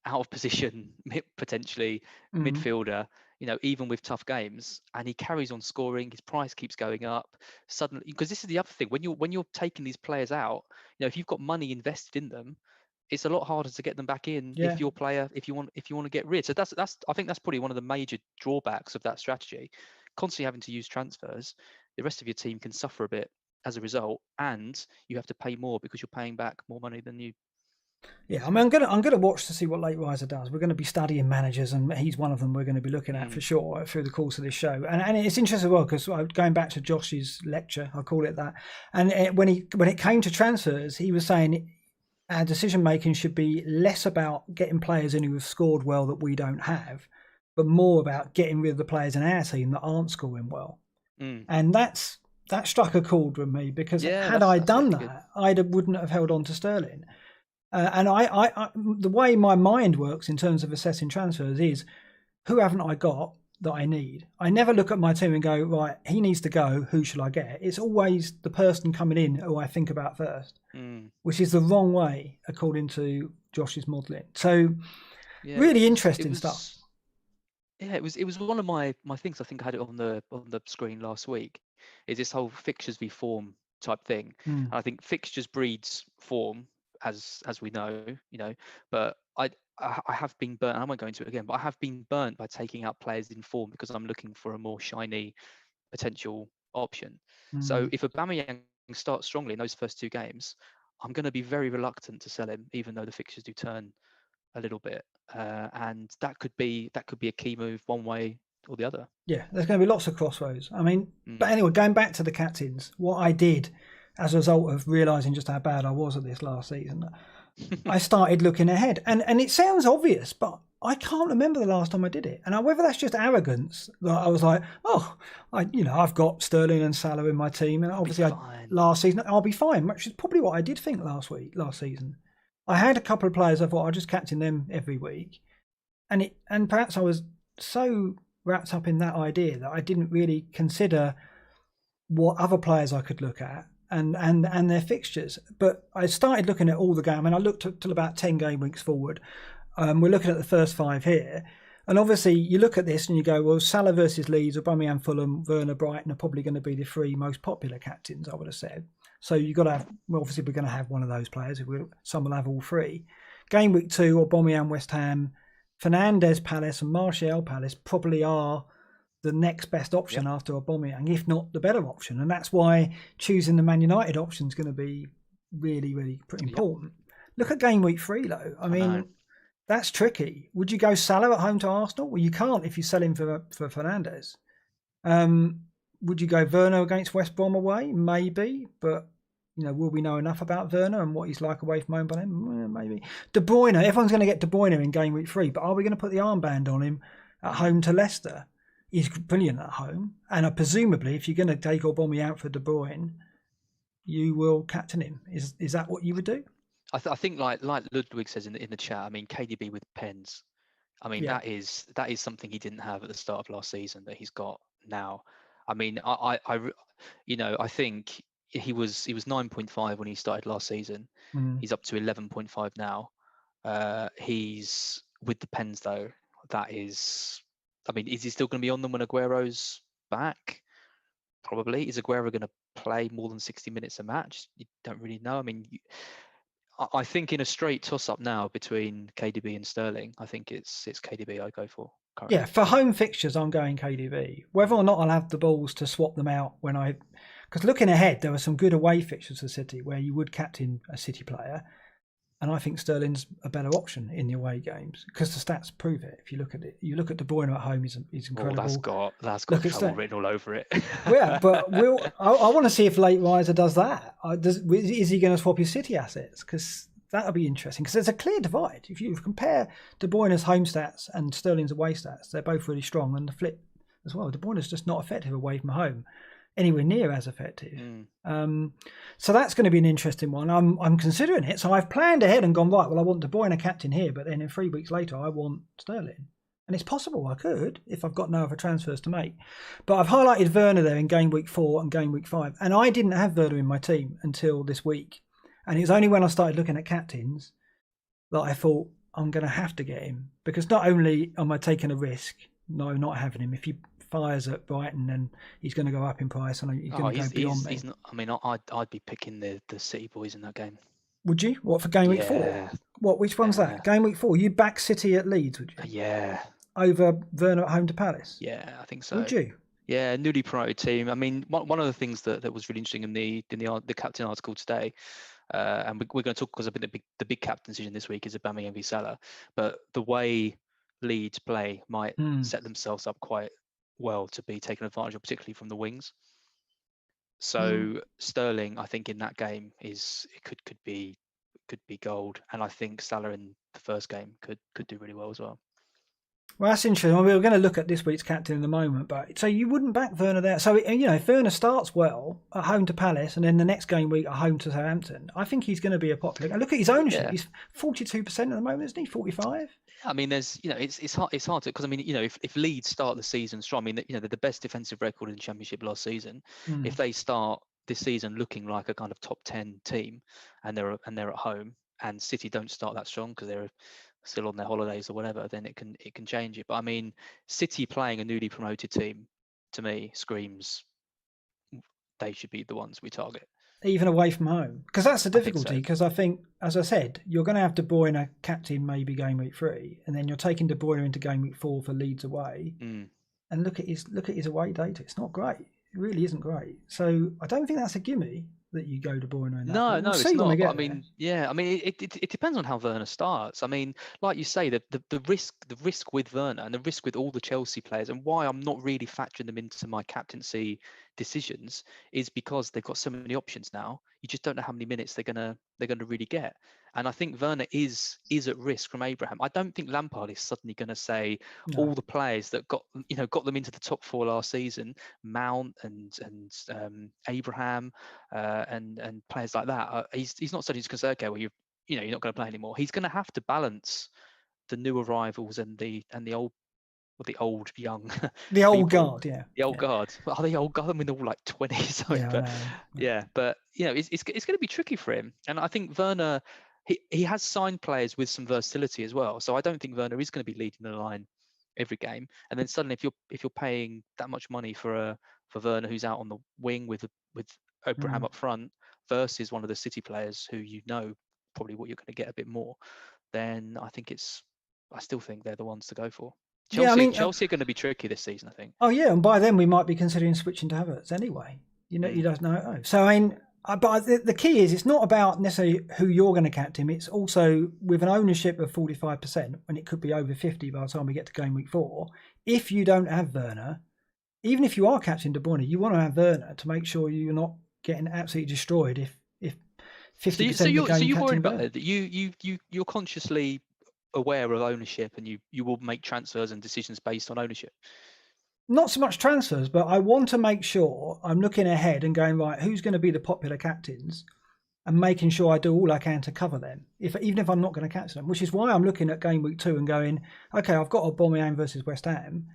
out of position, potentially midfielder, you know, even with tough games, and he carries on scoring. His price keeps going up suddenly, because this is the other thing, when you're taking these players out, you know, if you've got money invested in them, it's a lot harder to get them back in if you want to get rid. So that's I think that's probably one of the major drawbacks of that strategy. Constantly having to use transfers, the rest of your team can suffer a bit as a result, and you have to pay more because you're paying back more money than you. Yeah, I mean, I'm gonna watch to see what Late Riser does. We're going to be studying managers, and he's one of them we're going to be looking at for sure through the course of this show. And it's interesting as well, because going back to Josh's lecture, I'll call it that. And when it came to transfers, he was saying our decision making should be less about getting players in who have scored well that we don't have, but more about getting rid of the players in our team that aren't scoring well. And that struck a chord with me, because had I done that, I wouldn't have held on to Sterling. And I the way my mind works in terms of assessing transfers is, who haven't I got that I need? I never look at my team and go, right, he needs to go, who shall I get? It's always the person coming in who I think about first, which is the wrong way according to Josh's modelling. So really interesting stuff. Yeah, it was one of my things. I think I had it on the screen last week. Is this whole fixtures v form type thing? And I think fixtures breeds form, as we know, you know. But I have been burnt. I won't go into it again, but I have been burnt by taking out players in form because I'm looking for a more shiny potential option. So if Aubameyang starts strongly in those first 2 games, I'm going to be very reluctant to sell him, even though the fixtures do turn a little bit, and that could be a key move one way or the other. Yeah, there's going to be lots of crossroads. I mean, but anyway, going back to the captains, what I did as a result of realising just how bad I was at this last season, I started looking ahead. And it sounds obvious, but I can't remember the last time I did it. And whether that's just arrogance, that I was like, I've got Sterling and Salah in my team, and obviously last season I'll be fine, which is probably what I did think last season. I had a couple of players I thought I'd just captain them every week, and perhaps I was so wrapped up in that idea that I didn't really consider what other players I could look at and their fixtures. But I started looking at all the game, and I looked till about 10 game weeks forward. We're looking at the first 5 here. And obviously, you look at this and you go, well, Salah versus Leeds, Aubameyang, Fulham, Werner, Brighton are probably going to be the 3 most popular captains, I would have said. So you've got to have, well, obviously, we're going to have one of those players. Some will have all 3. Game week 2, Aubameyang, West Ham, Fernandes, Palace, and Martial, Palace probably are the next best option after Aubameyang, if not the better option. And that's why choosing the Man United option is going to be really, really pretty important. Look at game week 3, though. I mean, that's tricky. Would you go Salah at home to Arsenal? Well, you can't if you sell him for Fernandes. Would you go Werner against West Brom away? Maybe, but will we know enough about Werner and what he's like away from home by then? Maybe. De Bruyne, everyone's going to get De Bruyne in game week 3, but are we going to put the armband on him at home to Leicester? He's brilliant at home, and presumably, if you're going to take Aubameyang out for De Bruyne, you will captain him. Is that what you would do? I think like Ludwig says in the chat. I mean, KDB with pens. I mean, that is something he didn't have at the start of last season that he's got now. I mean, I think he was 9.5 when he started last season. He's up to 11.5 now. He's with the pens though. That is, I mean, is he still going to be on them when Aguero's back? Probably. Is Aguero going to play more than 60 minutes a match? You don't really know. I mean, I think in a straight toss-up now between KDB and Sterling, I think it's KDB I go for currently. Yeah, for home fixtures, I'm going KDB. Whether or not I'll have the balls to swap them out because looking ahead, there were some good away fixtures for City where you would captain a City player, and I think Sterling's a better option in the away games because the stats prove it. If you look at it, you look at De Bruyne at home, he's incredible. That's got trouble written all over it. Yeah, but I want to see if Late Riser does that. Is he going to swap his City assets? Because that'll be interesting. Because there's a clear divide. If you compare De Bruyne's home stats and Sterling's away stats, they're both really strong. And the flip as well, De Bruyne's just not effective away from home, anywhere near as effective. So that's going to be an interesting one. I'm considering it. So I've planned ahead and gone, right, well, I want De Bruyne captain here, but then in 3 weeks later, I want Sterling. And it's possible I could if I've got no other transfers to make. But I've highlighted Werner there in game week 4 and game week 5. And I didn't have Werner in my team until this week. And it was only when I started looking at captains that I thought I'm going to have to get him. Because not only am I taking a risk, no, not having him. If he fires at Brighton, then he's going to go up in price and he's going to go beyond me. I mean, I'd be picking the City boys in that game. Would you? What, for game week 4? What? Which one's that? Game week 4? You back City at Leeds, would you? Yeah. Over Werner at home to Palace? Yeah, I think so. Would you? Yeah, newly promoted team. I mean, one of the things that was really interesting in the captain article today, and we're going to talk because I think the big captain decision this week is Aubameyang v Salah, but the way Leeds play might set themselves up quite well to be taken advantage of, particularly from the wings. So Sterling, I think in that game could be gold, and I think Salah in the first game could do really well as well. Well, that's interesting. Well, we're going to look at this week's captain in a moment, but so you wouldn't back Werner there. So if Werner starts well at home to Palace and then the next game week at home to Southampton, I think he's going to be a popular. And look at his ownership; he's 42% at the moment, isn't he? 45. I mean, there's it's hard to because I mean if Leeds start the season strong, I mean they're the best defensive record in the Championship last season. If they start this season looking like a kind of top 10 team, and they're at home, and City don't start that strong because they're still on their holidays or whatever, then it can change it. But I mean, City playing a newly promoted team, to me, screams they should be the ones we target. Even away from home. Because that's the difficulty, because I think, as I said, you're going to have De Bruyne captain maybe game week 3, and then you're taking De Bruyne into game week 4 for Leeds away. And look at his away data. It's not great. It really isn't great. So I don't think that's a gimme that you go to Bruyne in that. No, it's not. But I mean, it depends on how Werner starts. I mean, like you say, the risk with Werner and the risk with all the Chelsea players, and why I'm not really factoring them into my captaincy decisions, is because they've got so many options now. You just don't know how many minutes they're gonna really get. And I think Werner is at risk from Abraham. I don't think Lampard is suddenly going to say all the players that got them into the top 4 last season, Mount and Abraham and players like that. He's not suddenly just going to say, okay, well you're not going to play anymore. He's going to have to balance the new arrivals and the old the old young The old people. guard, yeah. The old guard. But are they old guard? I mean, they're all like 20s. Yeah, But I know. yeah, but it's going to be tricky for him. And I think Werner, he has signed players with some versatility as well. So I don't think Werner is going to be leading the line every game. And then suddenly, if you're paying that much money for Werner, who's out on the wing with Abraham up front, versus one of the City players who probably what you're going to get a bit more, then I still think they're the ones to go for. Yeah, I mean, Chelsea are going to be tricky this season, I think. Oh yeah, and by then we might be considering switching to Havertz anyway. You don't know. So I mean, but the key is it's not about necessarily who you're going to captain. It's also with an ownership of 45%, when it could be over 50 by the time we get to game week 4. If you don't have Werner, even if you are captain De Bruyne, you want to have Werner to make sure you're not getting absolutely destroyed if 50% of the game. So you're worried about Werner. that? You're consciously aware of ownership, and you will make transfers and decisions based on ownership. Not so much transfers, but I want to make sure I'm looking ahead and going, right, who's going to be the popular captains, and making sure I do all I can to cover them, even if I'm not going to captain them, which is why I'm looking at game week 2 and going, okay, I've got Aubameyang versus West Ham,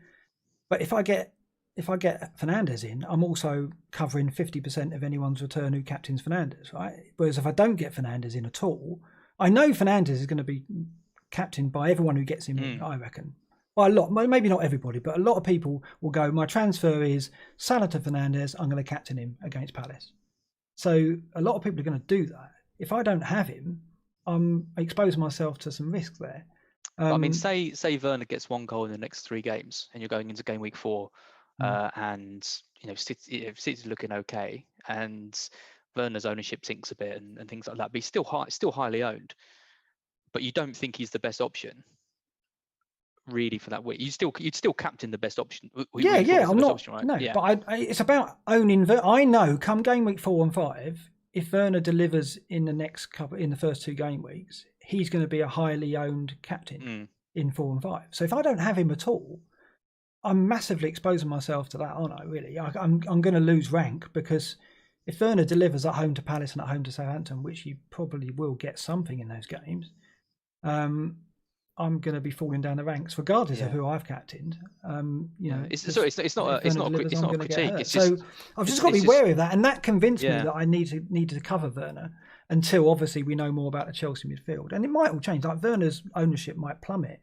but if I get Fernandes in, I'm also covering 50% of anyone's return who captains Fernandes, right? Whereas if I don't get Fernandes in at all, I know Fernandes is going to be captained by everyone who gets him in, I reckon. Well, a lot, maybe not everybody, but a lot of people will go, my transfer is Salah to Fernandes, I'm going to captain him against Palace. So a lot of people are going to do that. If I don't have him, I'm exposing myself to some risk there. I mean, say Werner gets 1 goal in the next 3 games, and you're going into game week 4, and City's looking okay, and Werner's ownership sinks a bit and things like that, but he's still highly owned. But you don't think he's the best option, really, for that week. You'd still captain the best option. Yeah, I'm not. Option, right? No, yeah. but it's about owning. I know come game week 4 and 5, if Werner delivers in the first 2 game weeks, he's going to be a highly owned captain in 4 and 5. So if I don't have him at all, I'm massively exposing myself to that, aren't I? Really, I'm going to lose rank, because if Werner delivers at home to Palace and at home to Southampton, which he probably will get something in those games, I'm going to be falling down the ranks regardless of who I've captained. It's not a critique. It's so I've just got to be wary of that, and that convinced me that I needed to cover Werner until obviously we know more about the Chelsea midfield, and it might all change. Like Werner's ownership might plummet,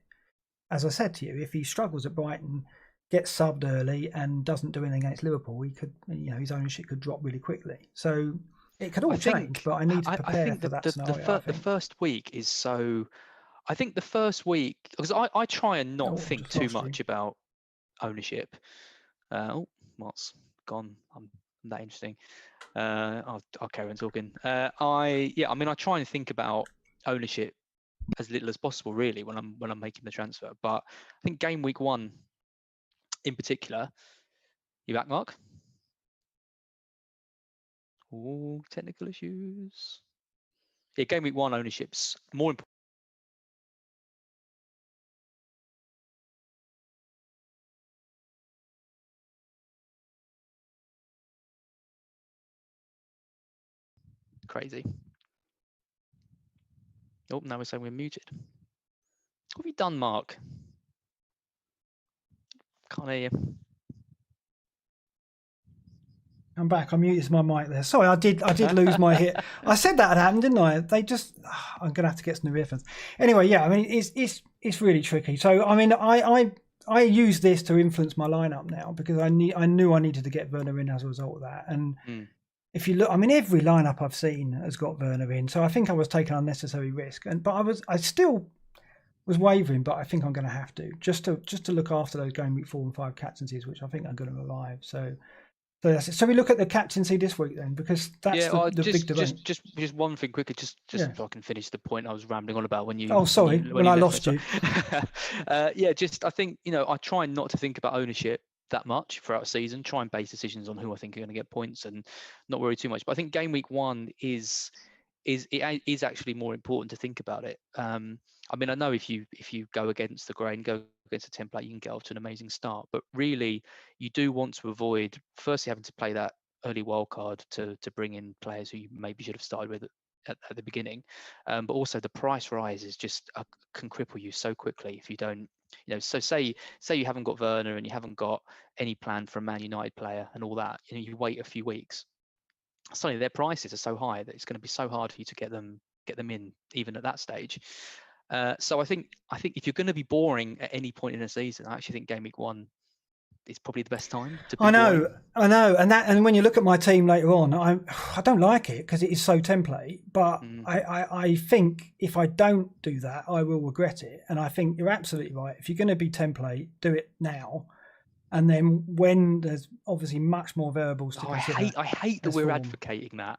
as I said to you. If he struggles at Brighton, gets subbed early, and doesn't do anything against Liverpool, he could, his ownership could drop really quickly. So it could all change, but I need to prepare for that scenario. The first week is so. I think the first week, because I try and not think too much about ownership. What's gone? I'm that interesting. I'll carry on talking. I try and think about ownership as little as possible, really, when I'm making the transfer. But I think game week 1, in particular, you back, Mark? Oh, technical issues. Yeah, game week 1 ownership's more important. Crazy. Oh, now we're saying we're muted. What have you done, Mark? Can't hear you. I'm back. I muted my mic there. Sorry, I did lose my hit. I said that had happened, didn't I? I'm gonna have to get some new earphones. Anyway, yeah. I mean, it's really tricky. So I mean, I use this to influence my lineup now, because I knew I needed to get Werner in as a result of that. And if you look, I mean, every lineup I've seen has got Werner in. So I think I was taking unnecessary risk, but I still was wavering. But I think I'm going to have to just to look after those game week 4 and 5 captaincies, which I think are going to arrive. So that's it. So we look at the captaincy this week then, because that's the big debate. Just one thing quickly, just so I can finish the point I was rambling on about when you. Oh, sorry, when I lost you. I think I try not to think about ownership that much throughout the season. Try and base decisions on who I think are going to get points and not worry too much. But I think game week 1 is actually more important to think about it. I mean, I know if you go against the grain, go against the template, you can get off to an amazing start. But really, you do want to avoid firstly having to play that early wild card to bring in players who you maybe should have started with at the beginning, but also the price rise is just can cripple you so quickly if you don't. So say you haven't got Werner and you haven't got any plan for a Man United player and all that. You wait a few weeks. Suddenly their prices are so high that it's going to be so hard for you to get them in even at that stage. So I think if you're going to be boring at any point in a season, I actually think game week 1 is probably the best time to be boring. I know, and when you look at my team later on, I don't like it because it is so template. But I think if I don't do that, I will regret it. And I think you're absolutely right. If you're going to be template, do it now. And then when there's obviously much more variables to consider. I hate that we're advocating that.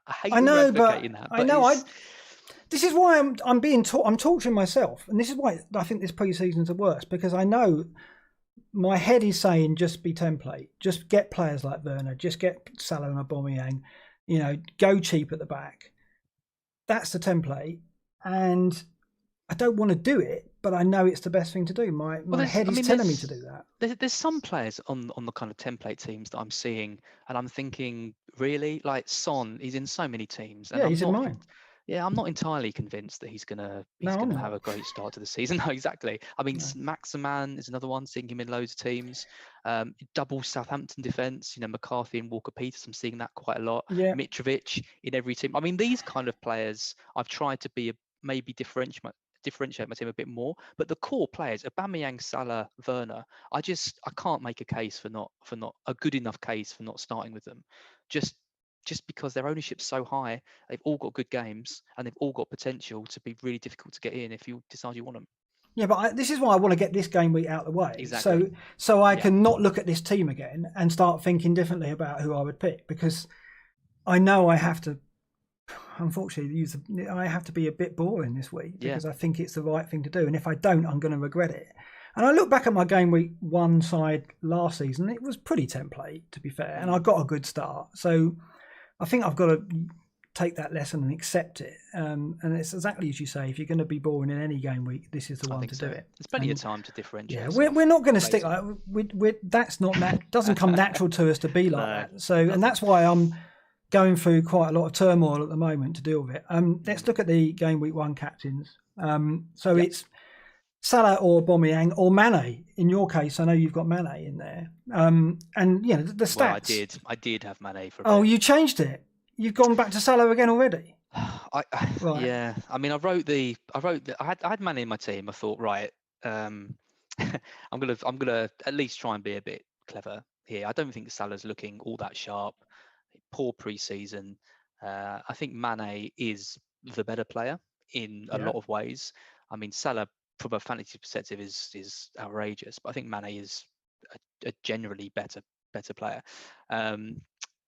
This is why I'm being taught. I'm torturing myself, and this is why I think this pre-season's the worst, because I know my head is saying just be template, just get players like Werner, just get Salah and Aubameyang, go cheap at the back. That's the template, and I don't want to do it, but I know it's the best thing to do. My head is telling me to do that. There's some players on the kind of template teams that I'm seeing, and I'm thinking, really, like Son, he's in so many teams, and he's in mine. Yeah, I'm not entirely convinced that he's gonna have a great start to the season. No, exactly. I mean, Maximan is another one, seeing him in loads of teams. Double Southampton defence, McCarthy and Walker-Peters, I'm seeing that quite a lot. Yeah. Mitrovic in every team. I mean, these kind of players, I've tried to be maybe differentiate my team a bit more, but the core players, Aubameyang, Salah, Werner, I can't make a case for not a good enough case for not starting with them. Just because their ownership's so high, they've all got good games and they've all got potential to be really difficult to get in if you decide you want them. Yeah, but this is why I want to get this game week out of the way. Exactly. So I can not look at this team again and start thinking differently about who I would pick, because I know I have to, unfortunately, I have to be a bit boring this week because I think it's the right thing to do. And if I don't, I'm going to regret it. And I look back at my game week 1 side last season, it was pretty template, to be fair, and I got a good start. So I think I've got to take that lesson and accept it. And it's exactly as you say, if you're going to be boring in any game week, this is the one to do it. There's plenty of time to differentiate. Yeah, we're not going to stick like that's not doesn't come natural to us to be like that. So, and that's why I'm going through quite a lot of turmoil at the moment to deal with it. Let's look at the game week 1 captains. It's Salah or Aubameyang or Mane. In your case, I know you've got Mane in there. And the stats. Well, I did have Mane for a bit. Oh, you changed it. You've gone back to Salah again already. Right. Yeah. I mean, I had Mane in my team. I thought, right, I'm gonna at least try and be a bit clever here. I don't think Salah's looking all that sharp. Poor pre-season. I think Mane is the better player in a lot of ways. I mean, Salah, from a fantasy perspective, is outrageous, but I think Mane is a generally better player.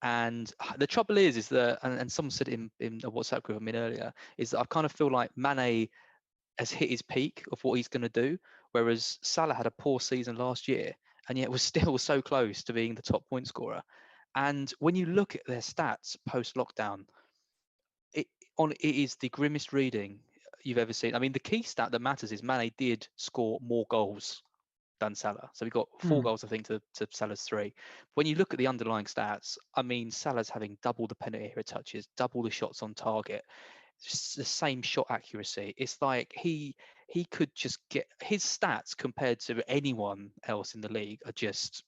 And the trouble is that, and someone said in a WhatsApp group I'm in earlier, is that I kind of feel like Mane has hit his peak of what he's going to do, whereas Salah had a poor season last year, and yet was still so close to being the top point scorer. And when you look at their stats post-lockdown, it is the grimmest reading you've ever seen. I mean, the key stat that matters is Mane did score more goals than Salah. So we got 4 goals, I think, to Salah's 3. When you look at the underlying stats, I mean, Salah's having double the penalty area touches, double the shots on target, just the same shot accuracy. It's like he could just get his stats compared to anyone else in the league are just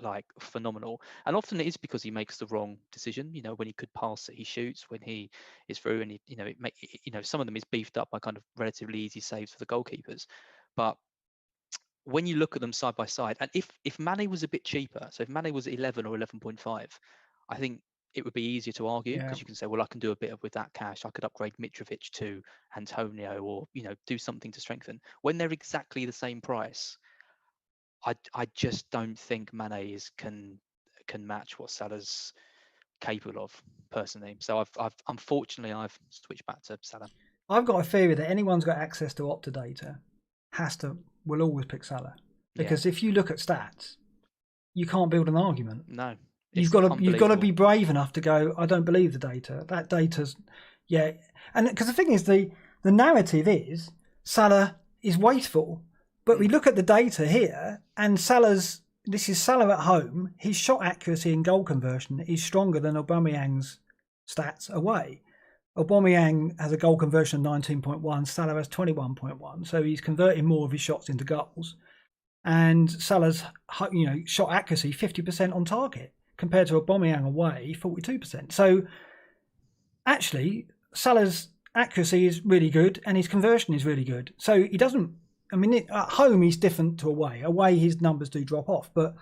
like phenomenal. And often it is because he makes the wrong decision. When he could pass it, he shoots. When he is through, and some of them is beefed up by kind of relatively easy saves for the goalkeepers. But when you look at them side by side, and if Mane was a bit cheaper, so if Mane was 11 or 11.5, I think it would be easier to argue, because you can say, well, I can do a bit with that cash. I could upgrade Mitrovic to Antonio, or do something to strengthen. When they're exactly the same price, I just don't think Mane can match what Salah's capable of, personally. So unfortunately I've switched back to Salah. I've got a theory that anyone's got access to Opta data will always pick Salah, because if you look at stats, you can't build an argument. No, you've got to be brave enough to go, I don't believe the data. That data's and because the thing is, the narrative is Salah is wasteful. But we look at the data here, and this is Salah at home. His shot accuracy and goal conversion is stronger than Aubameyang's stats away. Aubameyang has a goal conversion of 19.1. Salah has 21.1. So he's converting more of his shots into goals. And Salah's, shot accuracy 50% on target compared to Aubameyang away 42%. So actually, Salah's accuracy is really good and his conversion is really good. So he doesn't. I mean, at home he's different to away. Away his numbers do drop off, but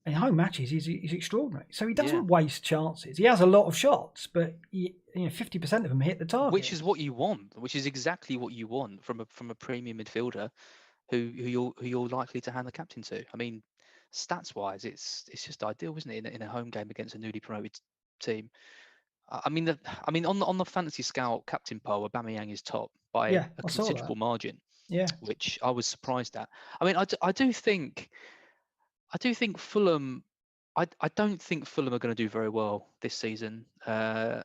in home matches he's extraordinary. So he doesn't waste chances. He has a lot of shots, but 50% of them hit the target, which is what you want. Which is exactly what you want from a premium midfielder who you're likely to hand the captain to. I mean, stats wise, it's just ideal, isn't it? In a home game against a newly promoted team. I mean, on the Fantasy Scout captain poll, Aubameyang is top by a I saw considerable that. margin. Yeah, which I was surprised at. I mean, I do think Fulham. I don't think Fulham are going to do very well this season. I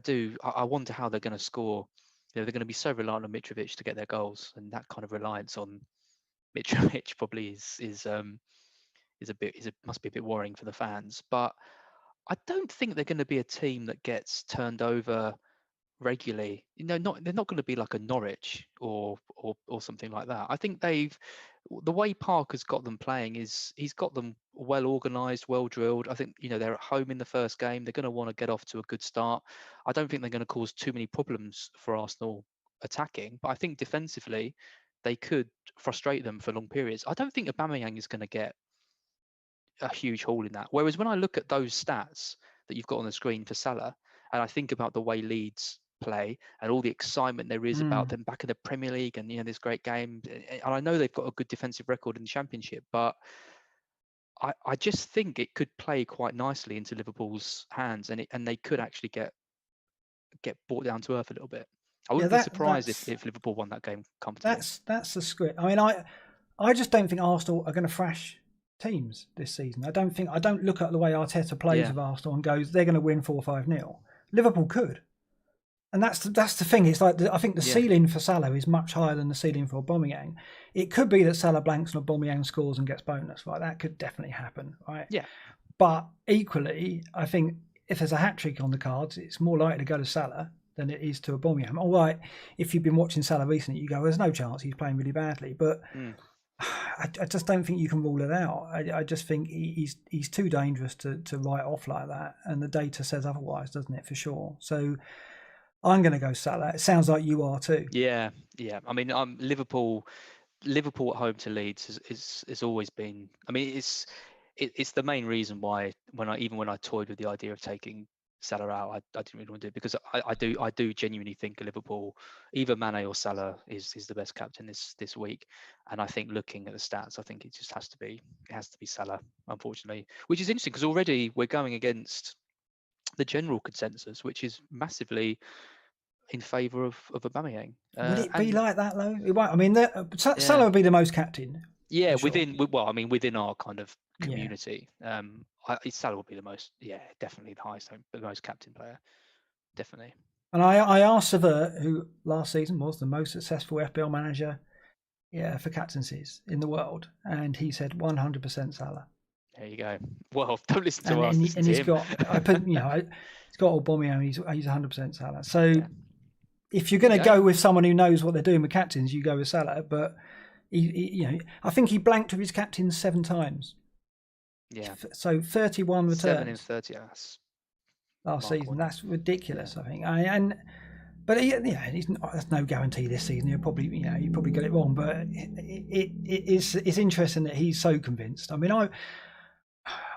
do. I wonder how they're going to score. They're going to be so reliant on Mitrovic to get their goals, and that kind of reliance on Mitrovic probably is must be a bit worrying for the fans. But I don't think they're going to be a team that gets turned over regularly. They're not going to be like a Norwich or something like that. I think the way Parker's got them playing is he's got them well organised, well drilled. I think they're at home in the first game. They're going to want to get off to a good start. I don't think they're going to cause too many problems for Arsenal attacking, but I think defensively they could frustrate them for long periods. I don't think Aubameyang is going to get a huge haul in that. Whereas when I look at those stats that you've got on the screen for Salah, and I think about the way Leeds play and all the excitement there is about them back in the Premier League and this great game, and I know they've got a good defensive record in the Championship, but I just think it could play quite nicely into Liverpool's hands, and they could actually get brought down to earth a little bit. I wouldn't be surprised if Liverpool won that game comfortably. That's the script. I mean, I just don't think Arsenal are going to thrash teams this season. I don't look at the way Arteta plays with Arsenal and goes, they're going to win 4-5-0. Liverpool could, and that's the thing. It's like I think the ceiling for Salah is much higher than the ceiling for Aubameyang. It could be that Salah blanks and Aubameyang scores and gets bonus. Right, that could definitely happen. Right. Yeah. But equally, I think if there's a hat trick on the cards, it's more likely to go to Salah than it is to Aubameyang. All right, if you've been watching Salah recently, you go, there's no chance he's playing really badly. But I just don't think you can rule it out. I just think he's too dangerous to write off like that. And the data says otherwise, doesn't it, for sure? So I'm going to go Salah. It sounds like you are too. Yeah. I mean, Liverpool at home to Leeds has always been. I mean, it's the main reason why when I toyed with the idea of taking Salah out, I didn't really want to do it, because I do genuinely think Liverpool, either Mane or Salah is the best captain this week, and I think looking at the stats, I think it just has to be Salah, unfortunately, which is interesting because already we're going against the general consensus, which is massively in favour of Aubameyang. Would it be like that though? It won't. I mean, Salah would be the most captain. Yeah, sure. within our kind of community, Salah would be the most. Yeah, definitely the highest, the most captain player, definitely. And I asked Savert, who last season was the most successful FPL manager, for captaincies in the world, and he said 100% Salah. There you go. Well, don't listen to us. And he's got. I put he's got Aubameyang. He's 100% Salah. So if you're going to go with someone who knows what they're doing with captains, you go with Salah. But I think he blanked with his captains 7 times. Yeah. So 31 returns. 7 in 30. Last season. That's ridiculous. I think. But there's no guarantee this season. You probably got it wrong. But it's interesting that he's so convinced. I mean,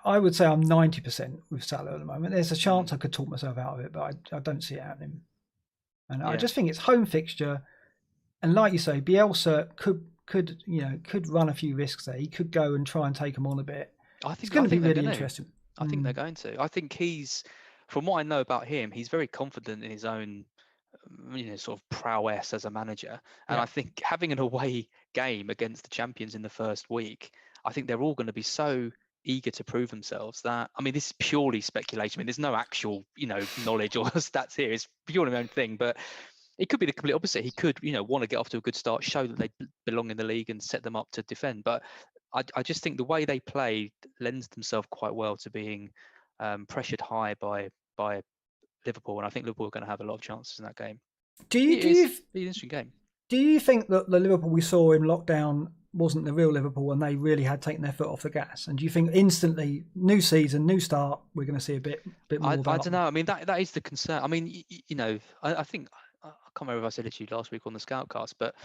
I would say I'm 90% with Salah at the moment. There's a chance I could talk myself out of it, but I don't see it happening. And I just think it's home fixture, and like you say, Bielsa could run a few risks there. He could go and try and take them on a bit. It's going to be really interesting. I think they're going to. I think from what I know about him, he's very confident in his own, sort of prowess as a manager. And I think having an away game against the champions in the first week, I think they're all going to be so eager to prove themselves that, I mean, this is purely speculation. I mean, there's no actual, knowledge or stats here. It's purely my own thing, but it could be the complete opposite. He could, want to get off to a good start, show that they belong in the league and set them up to defend. But I just think the way they play lends themselves quite well to being pressured high by Liverpool, and I think Liverpool are going to have a lot of chances in that game. Do It you is an interesting game. Do you think that the Liverpool we saw in lockdown wasn't the real Liverpool and they really had taken their foot off the gas? And do you think instantly, new season, new start, we're going to see a bit more of that? I don't know. I mean, that is the concern. I mean, I think, I can't remember if I said it to you last week on the Scoutcast, but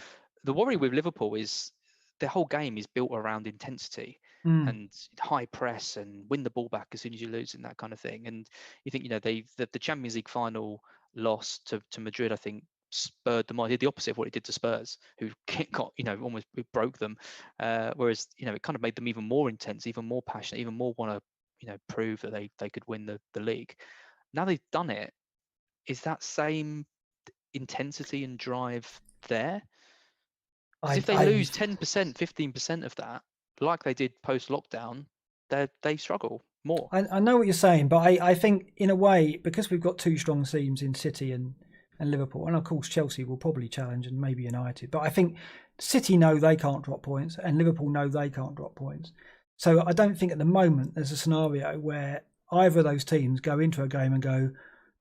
the worry with Liverpool is their whole game is built around intensity and high press and win the ball back as soon as you lose and that kind of thing. And you think, the Champions League final loss to Madrid, I think, spurred them on. He did the opposite of what he did to Spurs, who got, almost broke them. Whereas, it kind of made them even more intense, even more passionate, even more want to, prove that they could win the league. Now they've done it. Is that same intensity and drive there? Because if they lose 10%, 15% of that, like they did post lockdown, they struggle more. I know what you're saying, but I think in a way, because we've got two strong teams in City and Liverpool, and of course Chelsea will probably challenge and maybe United, but I think City know they can't drop points and Liverpool know they can't drop points. So I don't think at the moment there's a scenario where either of those teams go into a game and go,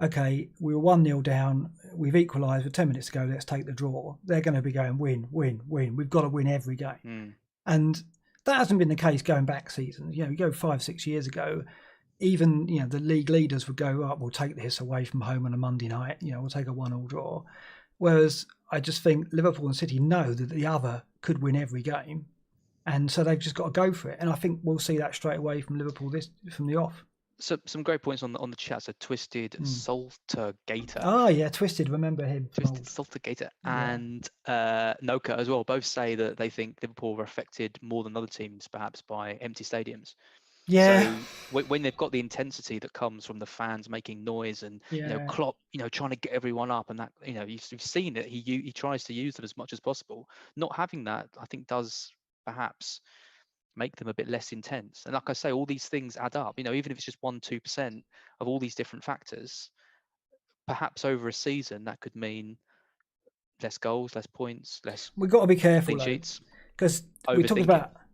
okay, we were 1-0 down, we've equalised with 10 minutes to go, let's take the draw. They're going to be going win, win, win. We've got to win every game. And that hasn't been the case going back seasons. You go 5-6 years ago, even the league leaders would go, oh, we'll take this away from home on a Monday night, we'll take a 1-1 draw. Whereas I just think Liverpool and City know that the other could win every game. And so they've just got to go for it. And I think we'll see that straight away from Liverpool from the off. So some great points on the chat. So Twisted Saltergator. Oh yeah, Twisted. Remember him? Twisted Saltergator and Noka as well. Both say that they think Liverpool were affected more than other teams, perhaps by empty stadiums. Yeah. So when they've got the intensity that comes from the fans making noise and Klopp, trying to get everyone up, and that you've seen it. He tries to use them as much as possible. Not having that, I think, does perhaps make them a bit less intense. And like I say, all these things add up. Even if it's just 1-2% of all these different factors, perhaps over a season that could mean less goals, less points, less. We've got to be careful because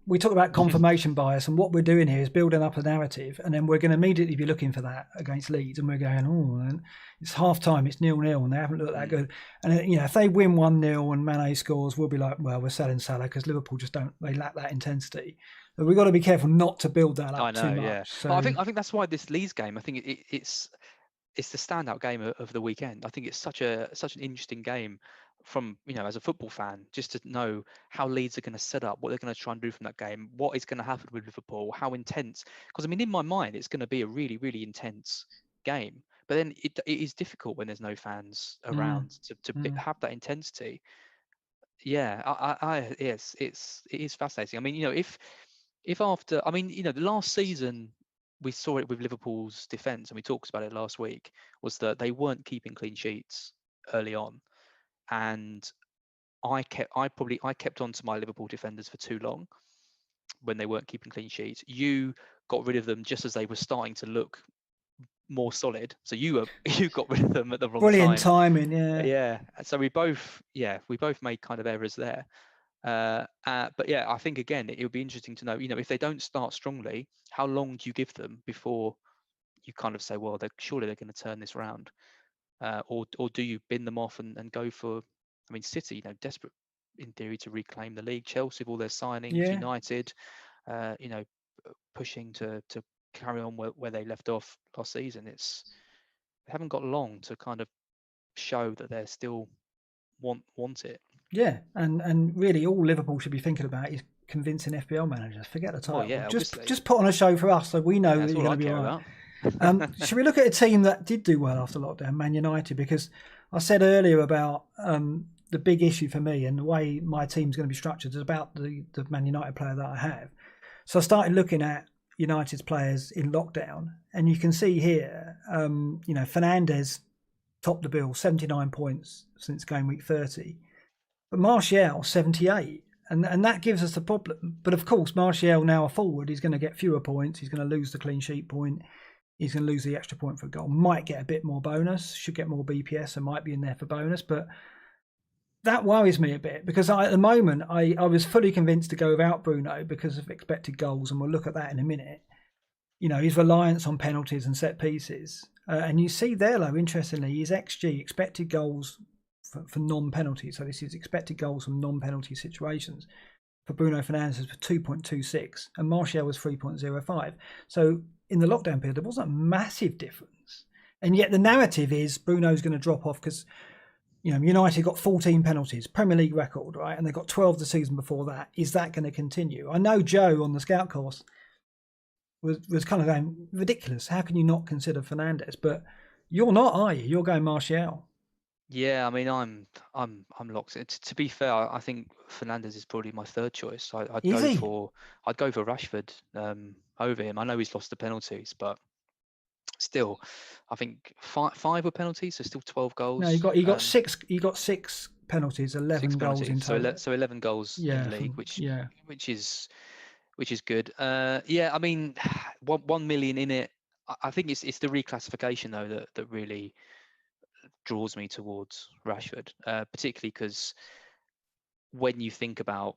we talk about confirmation bias, and what we're doing here is building up a narrative, and then we're going to immediately be looking for that against Leeds, and we're going, oh, it's half time, it's 0-0, and they haven't looked that good. And if they win 1-0 and Mane scores, we'll be like, well, we're selling Salah because Liverpool just they lack that intensity. But we've got to be careful not to build that up too much. Yeah. So, well, I think that's why this Leeds game, I think it's the standout game of the weekend. I think it's such an interesting game from as a football fan, just to know how Leeds are going to set up, what they're going to try and do from that game, what is going to happen with Liverpool, how intense. Because in my mind, it's going to be a really, really intense game. But then it is difficult when there's no fans around to have that intensity. Yeah, it is fascinating. I mean, if after, I mean, the last season we saw it with Liverpool's defence, and we talked about it last week, was that they weren't keeping clean sheets early on. And I kept on to my Liverpool defenders for too long when they weren't keeping clean sheets. You got rid of them just as they were starting to look more solid. So you got rid of them at the wrong time. Brilliant timing, yeah. Yeah. So we both made kind of errors there. But yeah, I think again it would be interesting to know, if they don't start strongly, how long do you give them before you kind of say, well, surely they're going to turn this round. Or do you bin them off and go for? I mean, City, desperate in theory to reclaim the league. Chelsea, with all their signings, United, pushing to carry on where they left off last season. They haven't got long to kind of show that they still want it. Yeah, and really, all Liverpool should be thinking about is convincing FPL managers. Forget the title. Oh, yeah, just put on a show for us, so we know that you're going to be all right. Should we look at a team that did do well after lockdown, Man United? Because I said earlier about the big issue for me and the way my team's going to be structured is about the Man United player that I have. So I started looking at United's players in lockdown, and you can see here, Fernandes topped the bill, 79 points since game week 30, but Martial 78. And that gives us the problem. But of course, Martial now a forward, he's going to get fewer points. He's going to lose the clean sheet point. He's going to lose the extra point for a goal. Might get a bit more bonus, should get more BPS and might be in there for bonus. But that worries me a bit because at the moment, I was fully convinced to go without Bruno because of expected goals. And we'll look at that in a minute. His reliance on penalties and set pieces. And you see there, though, interestingly, his XG, expected goals for non-penalty. So this is expected goals from non-penalty situations. For Bruno Fernandes was 2.26 and Martial was 3.05. So in the lockdown period, there wasn't a massive difference. And yet the narrative is Bruno's going to drop off because, you know, United got 14 penalties, Premier League record, right? And they got 12 the season before that. Is that going to continue? I know Joe on the scout course was kind of going, ridiculous. How can you not consider Fernandes? But you're not, are you? You're going Martial. Yeah, I mean, I'm locked in. To be fair, I think Fernandes is probably my third choice. I'd Is go he? for Rashford over him. I know he's lost the penalties, but still, I think five were penalties, so still 12 No, goals. he got six. He got 6 penalties, 11 Six goals in penalties, so total. so 11 goals in Yeah, the league, which yeah. which is good. Yeah, I mean, 1 million in it. I think it's the reclassification though that really draws me towards Rashford, particularly because when you think about,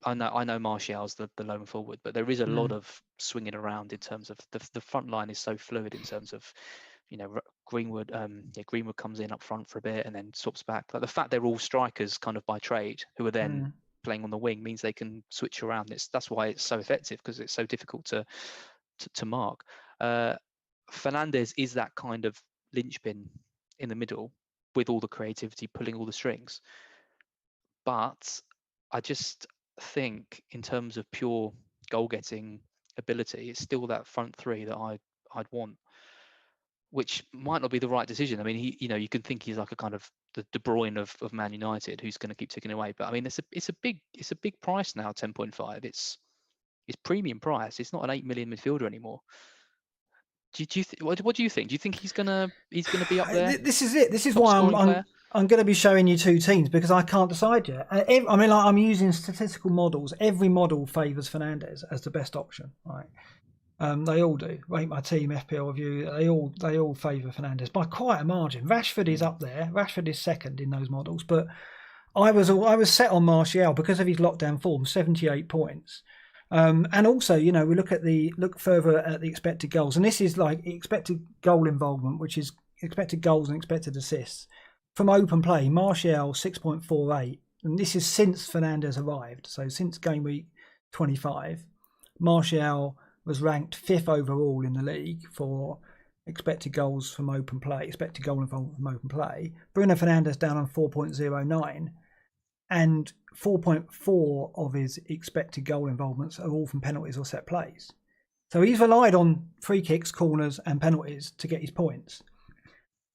I know Martial's the lone forward, but there is a lot of swinging around in terms of the front line is so fluid in terms of, you know, Greenwood. Greenwood comes in up front for a bit and then swaps back. Like the fact they're all strikers kind of by trade, who are then playing on the wing, means they can switch around. That's why it's so effective, because it's so difficult to mark. Fernandes is that kind of linchpin in the middle with all the creativity, pulling all the strings. But I just think in terms of pure goal-getting ability, it's still that front three that I'd want, which might not be the right decision. I mean, you can think he's like a kind of the De Bruyne of Man United, who's going to keep ticking away. But I mean, it's a big price now, 10.5. It's premium price. It's not an 8 million midfielder anymore. What do you think? Do you think he's gonna be up there? This is it. This is Top why scoring player? I'm going to be showing you 2 teams, because I can't decide yet. I mean, like, I'm using statistical models. Every model favours Fernandes as the best option, right? They all do. Rate My Team, FPL Review. They all favour Fernandes by quite a margin. Rashford is up there. Rashford is second in those models, but I was set on Martial because of his lockdown form, 78 points. And also, you know, we look further at the expected goals, and this is like expected goal involvement, which is expected goals and expected assists from open play. Martial 6.48, and this is since Fernandes arrived, so since game week 25. Martial was ranked 5th overall in the league for expected goals from open play, expected goal involvement from open play. Bruno Fernandes down on 4.09. And 4.4 of his expected goal involvements are all from penalties or set plays. So he's relied on free kicks, corners, and penalties to get his points.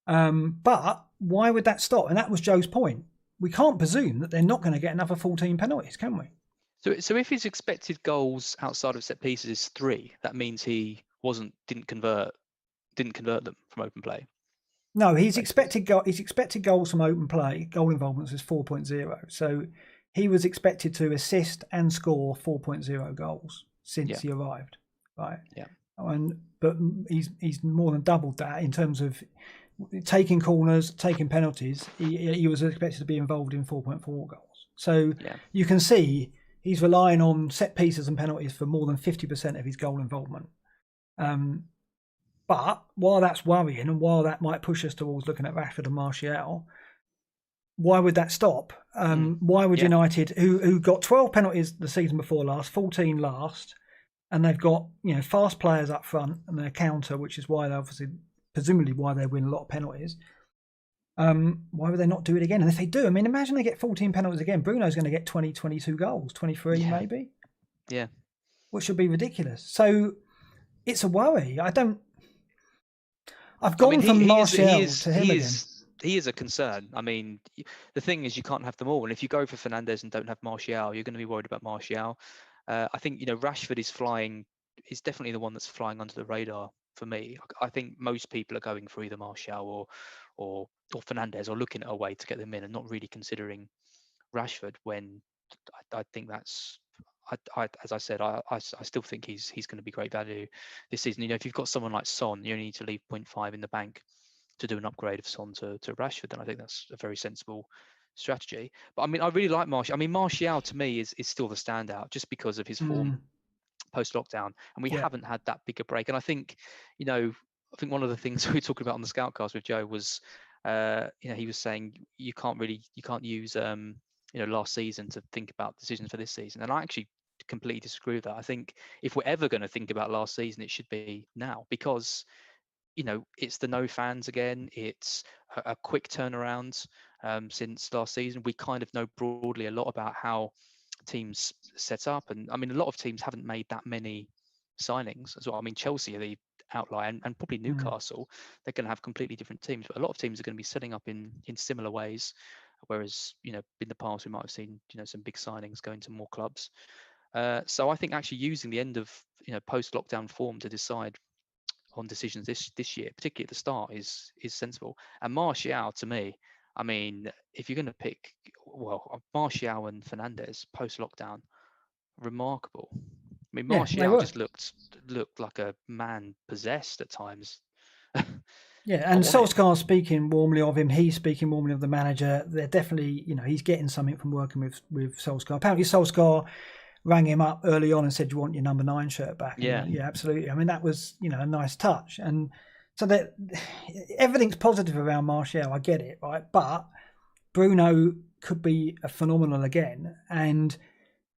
But why would that stop? And that was Joe's point. We can't presume that they're not going to get another 14 penalties, can we? So if his expected goals outside of set pieces is 3, that means he didn't convert them from open play. No, his expected goals from open play, goal involvements, is 4.0. So he was expected to assist and score 4.0 goals since he arrived, right? Yeah. But he's more than doubled that in terms of taking corners, taking penalties. He was expected to be involved in 4.4 goals. So you can see he's relying on set pieces and penalties for more than 50% of his goal involvement. But while that's worrying, and while that might push us towards looking at Rashford and Martial, why would that stop? Why would United, who got 12 penalties the season before last, 14 last, and they've got, you know, fast players up front and their counter, which is why they obviously, presumably why they win a lot of penalties. Why would they not do it again? And if they do, I mean, imagine they get 14 penalties again. Bruno's going to get 20, 22 goals, 23 maybe. Yeah. Which would be ridiculous. So it's a worry. I've gone from Martial to him again. He is a concern. I mean, the thing is, you can't have them all. And if you go for Fernandes and don't have Martial, you're going to be worried about Martial. I think, you know, Rashford is definitely the one that's flying under the radar for me. I think most people are going for either Martial or Fernandes, or looking at a way to get them in and not really considering Rashford, when I think that's, as I said, I still think he's going to be great value this season. You know, if you've got someone like Son, you only need to leave 0.5 in the bank to do an upgrade of Son to Rashford, then I think that's a very sensible strategy. But I mean, I really like Martial. I mean, Martial to me is still the standout, just because of his form post lockdown, and we haven't had that bigger break. And I think, you know, I think one of the things we were talking about on the Scoutcast with Joe was, he was saying you can't use, last season to think about decisions for this season. And I actually completely disagree with that. I think if we're ever going to think about last season, it should be now, because it's the no fans again. It's a quick turnaround since last season. We kind of know broadly a lot about how teams set up, and I mean, a lot of teams haven't made that many signings as well. I mean, Chelsea are the outlier, and probably Newcastle. They're going to have completely different teams, but a lot of teams are going to be setting up in similar ways. Whereas, in the past we might have seen, some big signings going to more clubs. So I think actually using the end of post-lockdown form to decide on decisions this year, particularly at the start, is sensible. And Martial, to me, I mean, if you're going to pick, well, Martial and Fernandes post-lockdown, remarkable. I mean, Yeah, they Martial were. just looked like a man possessed at times. Yeah, I and want it. Solskjaer speaking warmly of him. He's speaking warmly of the manager. They're definitely, he's getting something from working with Solskjaer. Apparently, Solskjaer rang him up early on and said, "You want your number 9 shirt back?" And he Yeah. went, "Yeah, absolutely." I mean, that was, a nice touch. And so that everything's positive around Martial. I get it, right? But Bruno could be a phenomenal again, and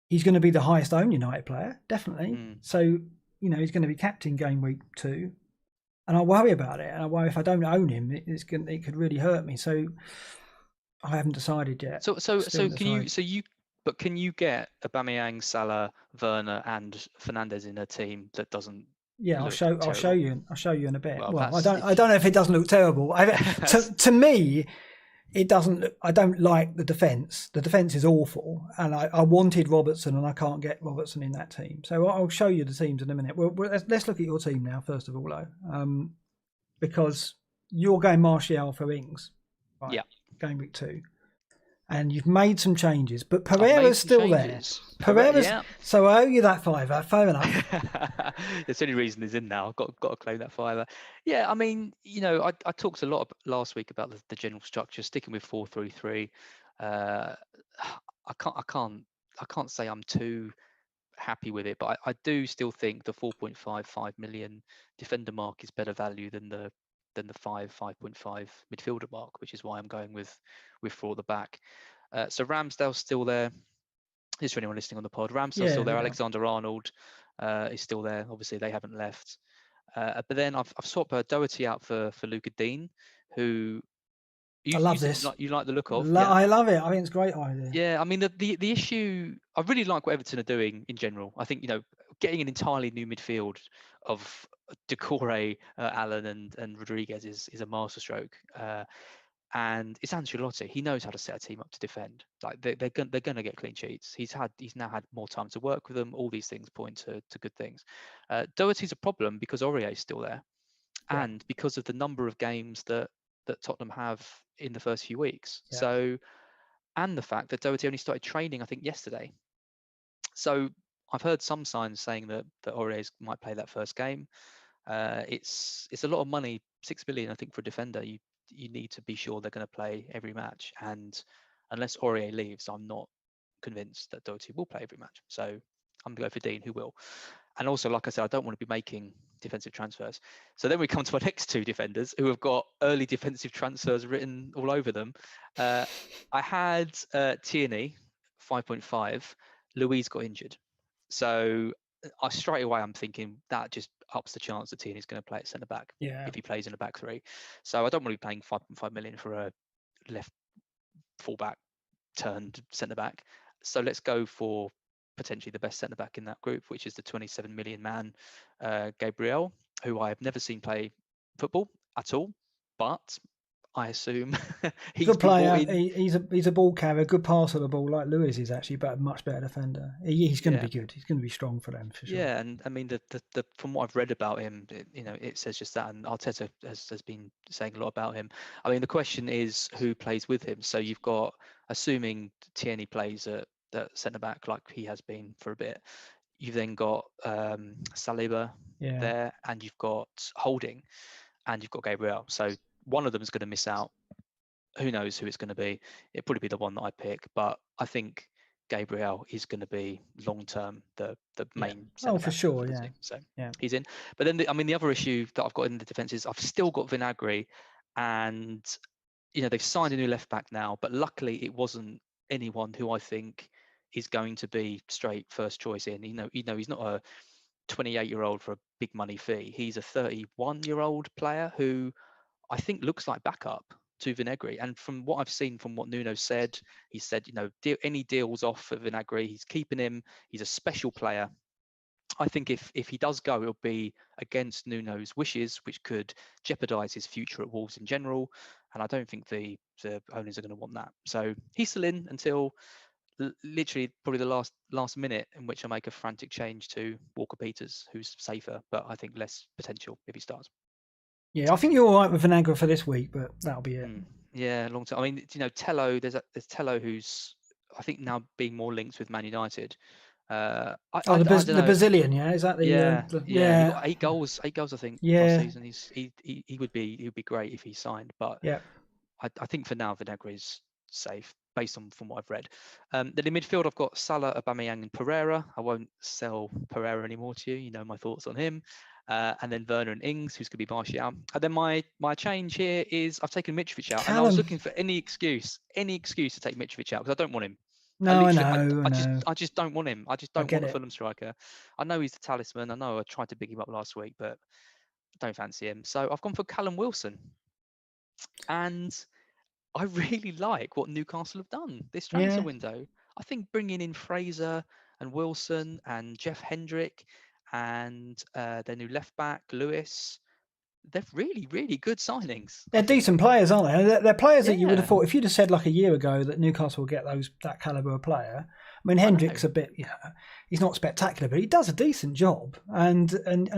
he's going to be the highest owned United player, definitely. So, he's going to be captain game week 2. And I worry about it. And I worry if I don't own him, it could really hurt me. So I haven't decided yet. So can you get Aubameyang, Salah, Werner, and Fernandes in a team that doesn't Yeah, I'll look show terrible? you. I'll show you in a bit. Well, Well, I that's don't if know if it doesn't look terrible. that's, To me, it doesn't. I don't like the defence. The defence is awful, and I wanted Robertson, and I can't get Robertson in that team. So I'll show you the teams in a minute. Well, let's look at your team now first of all, though, because you're going Martial for Ings, right? yeah. Game week 2. And you've made some changes, but Pereira's still there. Pereira's, yeah. so I owe you that fiver. Fair enough. It's the only reason he's in now. I've got to claim that fiver. Yeah, I mean, I talked a lot last week about the general structure, sticking with 4-3-3. I can't say I'm too happy with it, but I do still think the 4.55 million defender mark is better value than the 5.5 midfielder mark, which is why I'm going with 4 at the back. So Ramsdale's still there. Is for anyone listening on the pod, Ramsdale's still there. Yeah. Alexander-Arnold is still there. Obviously, they haven't left. But then I've swapped Doherty out for Luca Dean, who I love this. You like the look of. I love it. I think it's a great idea. Yeah, I mean the issue. I really like what Everton are doing in general. I think getting an entirely new midfield of Decore, Allen, and Rodriguez is a masterstroke. And it's Ancelotti. He knows how to set a team up to defend. Like they're going to get clean sheets. He's now had more time to work with them. All these things point to good things. Doherty's a problem because Aurier's still there, and because of the number of games that Tottenham have in the first few weeks. Yeah. So, and the fact that Doherty only started training, I think, yesterday. So I've heard some signs saying that Aurier might play that first game. It's a lot of money, 6 million, I think, for a defender. You need to be sure they're going to play every match, and unless Aurier leaves, I'm not convinced that Doherty will play every match. So I'm going to go for Dean, who will. And also, like I said, I don't want to be making defensive transfers. So then we come to our next 2 defenders who have got early defensive transfers written all over them. I had Tierney, 5.5. Louise got injured. So straight away I'm thinking that just ups the chance that Tierney's going to play at centre back if he plays in a back 3. So I don't want to be paying 5.5 million for a left fullback turned centre back. So let's go for potentially the best centre back in that group, which is the 27 million man Gabriel, who I have never seen play football at all, but I assume he's good player. been brought in. He's a ball carrier, good passer of the ball, like Lewis is actually, but a much better defender. He's going to be good. He's going to be strong for them for sure. Yeah, and I mean the from what I've read about him, it says just that, and Arteta has been saying a lot about him. I mean the question is who plays with him. So you've got, assuming Tierney plays at centre back like he has been for a bit, you've then got Saliba there, and you've got Holding, and you've got Gabriel. So one of them is going to miss out. Who knows who it's going to be? It'll probably be the one that I pick, but I think Gabriel is going to be long term the main centre for back sure, for the yeah. team. So Yeah. he's in. But then the other issue that I've got in the defence is I've still got Vinagre, and they've signed a new left back now, but luckily it wasn't anyone who I think is going to be straight first choice in. He's not a 28-year-old for a big money fee. He's a 31-year-old player who I think looks like backup to Vinagre. And from what I've seen, from what Nuno said, he said, any deals off for Vinagre, he's keeping him. He's a special player. I think if he does go, it'll be against Nuno's wishes, which could jeopardise his future at Wolves in general. And I don't think the owners are going to want that. So he's still in until literally probably the last minute, in which I make a frantic change to Walker Peters, who's safer, but I think less potential if he starts. Yeah, I think you're all right with Vinagre for this week, but that'll be it. Yeah, long time. I mean, Tello. There's Tello who's I think now being more linked with Man United. I don't know. Brazilian, yeah, is that the? Yeah. He yeah, got 8 goals. 8 goals, I think, last yeah, season. He would be great if he signed, but yeah. I think for now Vinagre is safe based on from what I've read. Then in midfield I've got Salah, Aubameyang, and Pereira. I won't sell Pereira anymore to you. You know my thoughts on him. And then Werner and Ings, who's going to be Martial. And then my change here is I've taken Mitrovic out, and I was looking for any excuse to take Mitrovic out because I don't want him. No, I know. I just don't want him. I just don't want a it. Fulham striker. I know he's the talisman. I know I tried to big him up last week, but I don't fancy him. So I've gone for Callum Wilson. And I really like what Newcastle have done this transfer window. I think bringing in Fraser and Wilson and Jeff Hendrick and their new left back, Lewis, they're really, really good signings. They're decent players, aren't they? They're players that you would have thought, if you'd have said like a year ago that Newcastle would get that calibre of player. I mean, Hendrick's a bit, he's not spectacular, but he does a decent job. And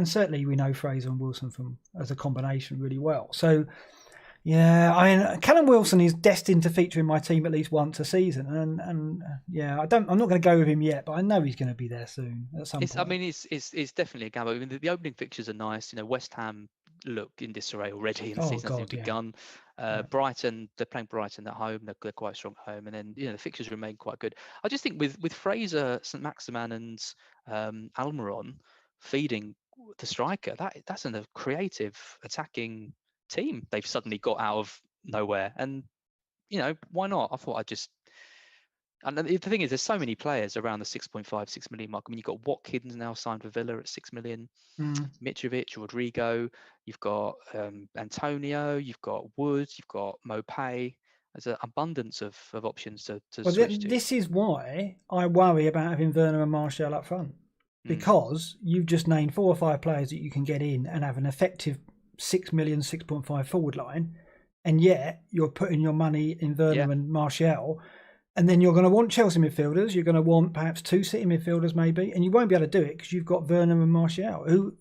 certainly we know Fraser and Wilson as a combination really well. So, yeah, I mean, Callum Wilson is destined to feature in my team at least once a season, and yeah, I'm not going to go with him yet, but I know he's going to be there soon at some point. I mean, it's definitely a gamble. I mean, the opening fixtures are nice. West Ham look in disarray already, and the season hasn't even begun. Brighton, they're playing Brighton at home. They're quite strong at home, and then the fixtures remain quite good. I just think with Fraser, St Maximan, and Almiron feeding the striker, that's a creative attacking team they've suddenly got out of nowhere, and why not? I thought I'd just. And the thing is, there's so many players around the 6.5, 6 million mark. I mean, you've got Watkins now signed for Villa at 6 million, Mitrovic, Rodrigo, you've got Antonio, you've got Wood, you've got Mopay. There's an abundance of options to switch to. This is why I worry about having Werner and Martial up front, because you've just named 4 or 5 players that you can get in and have an effective 6 million, 6.5 forward line, and yet you're putting your money in Werner and Martial. And then you're going to want Chelsea midfielders. You're going to want perhaps 2 City midfielders maybe. And you won't be able to do it because you've got Werner and Martial, who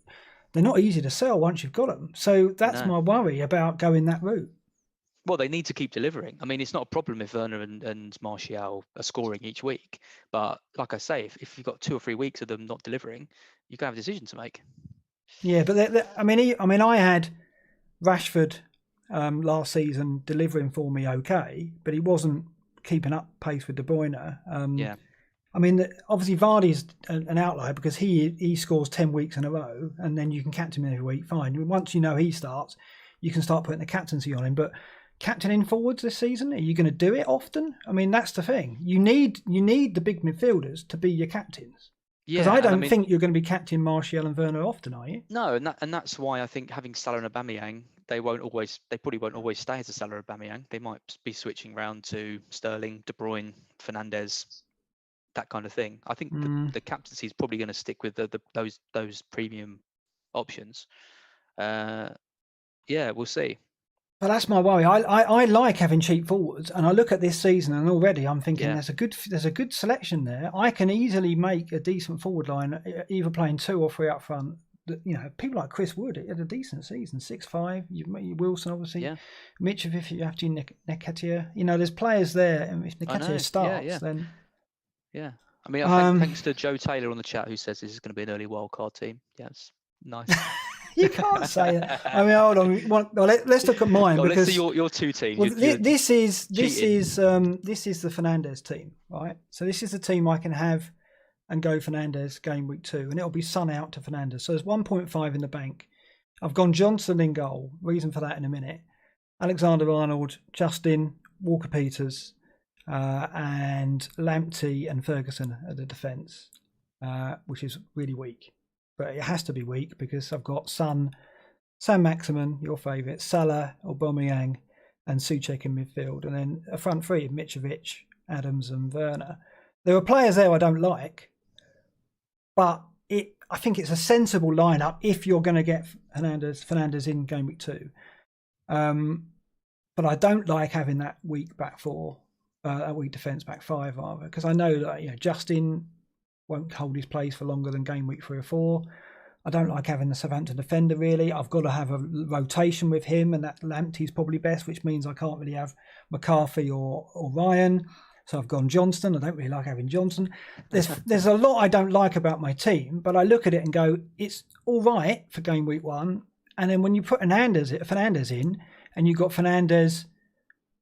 they're not easy to sell once you've got them. So that's my worry about going that route. Well, they need to keep delivering. I mean, it's not a problem if Werner and Martial are scoring each week. But like I say, if you've got 2 or 3 weeks of them not delivering, you're going to have a decision to make. Yeah, but I mean, I had Rashford last season delivering for me okay, but he wasn't keeping up pace with De Bruyne. I mean, obviously Vardy's an outlier because he scores 10 weeks in a row, and then you can captain him every week. Fine. Once he starts, you can start putting the captaincy on him. But captaining forwards this season, are you going to do it often? I mean, that's the thing. You need the big midfielders to be your captains. Because I don't think you're going to be captain Martial and Werner often, are you? No, and that's why I think having Salah and Aubameyang, they probably won't always stay as a Salah and Aubameyang. They might be switching round to Sterling, De Bruyne, Fernandes, that kind of thing. I think the captaincy is probably going to stick with those premium options. We'll see. But that's my worry. I like having cheap forwards, and I look at this season, and already I'm thinking there's a good selection there. I can easily make a decent forward line, either playing 2 or 3 up front. People like Chris Wood had a decent season, 6'5". Wilson obviously, Mitch if you have to Nketiah. There's players there, and if Nketiah starts, then I mean, thanks to Joe Taylor on the chat who says this is going to be an early wildcard team. Yeah, it's nice. You can't say it. I mean, hold on. Let's look at mine Let's because see your two teams. well, this is the cheating. Fernandes team, right? So this is the team I can have and go Fernandes game week 2, and it'll be Son out to Fernandes. So there's 1.5 in the bank. I've gone Johnson in goal. Reason for that in a minute. Alexander-Arnold, Justin, Walker-Peters, and Lamptey and Ferguson at the defence, which is really weak. But it has to be weak because I've got Son, Sam Maximin, your favourite, Salah, Aubameyang, and Souček in midfield, and then a front three of Mitrovic, Adams, and Werner. There are players there I don't like, but I think it's a sensible lineup if you're going to get Fernandes in game week 2. But I don't like having that weak back four, that weak defence back 5 rather, because I know that Justin won't hold his place for longer than game week 3 or 4. I don't like having the Southampton defender really. I've got to have a rotation with him, and that Lamptey's probably best, which means I can't really have McCarthy or Ryan. So I've gone Johnston. I don't really like having Johnson. There's a lot I don't like about my team, but I look at it and go, it's all right for game week 1. And then when you put Fernandes in, and you've got Fernandes,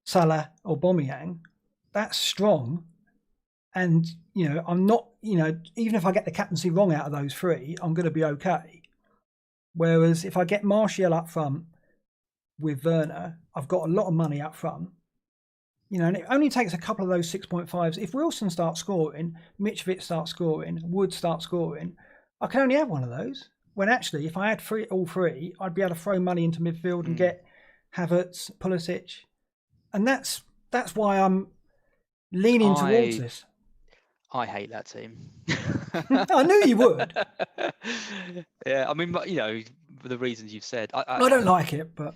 Salah, or Aubameyang, that's strong. And, I'm not, even if I get the captaincy wrong out of those 3, I'm going to be okay. Whereas if I get Martial up front with Werner, I've got a lot of money up front. And it only takes a couple of those 6.5s. If Wilson starts scoring, Mitrovic starts scoring, Wood starts scoring, I can only have one of those. When actually, if I had all 3, I'd be able to throw money into midfield and get Havertz, Pulisic. And that's why I'm leaning towards this. I hate that team. I knew you would. Yeah, I mean, for the reasons you've said. I don't like it, but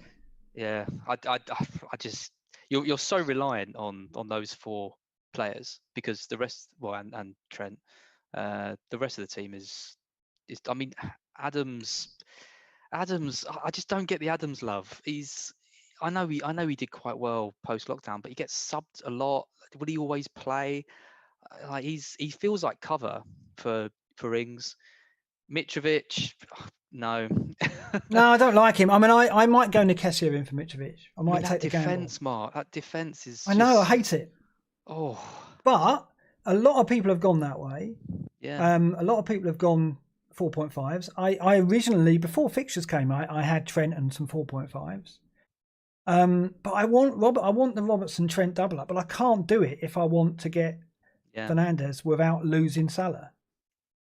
yeah, I just you're so reliant on those 4 players, because the rest, and Trent, the rest of the team is. I mean, Adams. I just don't get the Adams love. I know he did quite well post lockdown, but he gets subbed a lot. Will he always play? Like he feels like cover for Ings. Mitrovic, no. No, I don't like him. I mean, I might go Nketiah in for Mitrovic. I might take the gamble. Defense, Mark. That defense is. I know. I hate it. Oh. But a lot of people have gone that way. Yeah. A lot of people have gone 4.5s. I originally, before fixtures came out, I had Trent and some 4.5s. But I want the Robertson Trent double up, but I can't do it if I want to get Fernandes without losing Salah.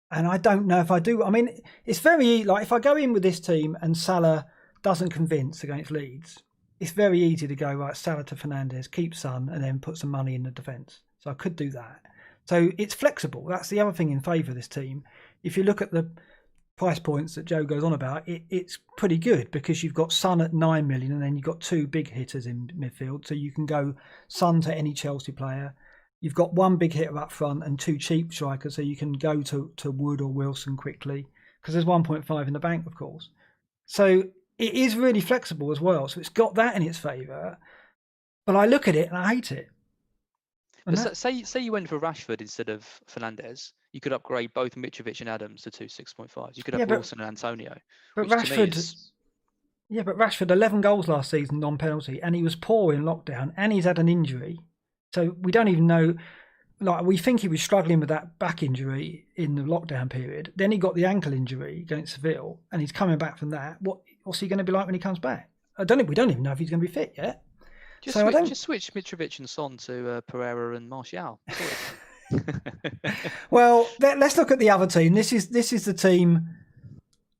And I don't know if I do. I mean, it's very, like, if I go in with this team and Salah doesn't convince against Leeds, it's very easy to go, right, Salah to Fernandes, keep Son, and then put some money in the defence. So I could do that. So it's flexible. That's the other thing in favour of this team. If you look at the price points that Joe goes on about, it's pretty good, because you've got Son at 9 million, and then you've got 2 big hitters in midfield. So you can go Son to any Chelsea player. You've got 1 big hitter up front and 2 cheap strikers, so you can go to Wood or Wilson quickly, because there's 1.5 in the bank, of course. So it is really flexible as well. So it's got that in its favour. But I look at it and I hate it. But say you went for Rashford instead of Fernandes, you could upgrade both Mitrovic and Adams to 2 6.5s. You could have Wilson and Antonio. But Rashford, but Rashford, 11 goals last season, non-penalty, and he was poor in lockdown, and he's had an injury. So we don't even know. Like, we think he was struggling with that back injury in the lockdown period. Then he got the ankle injury against Seville, and he's coming back from that. What's he going to be like when he comes back? We don't even know if he's going to be fit yet. Just switch Mitrovic and Son to Pereira and Martial. Well, let's look at the other team. This is the team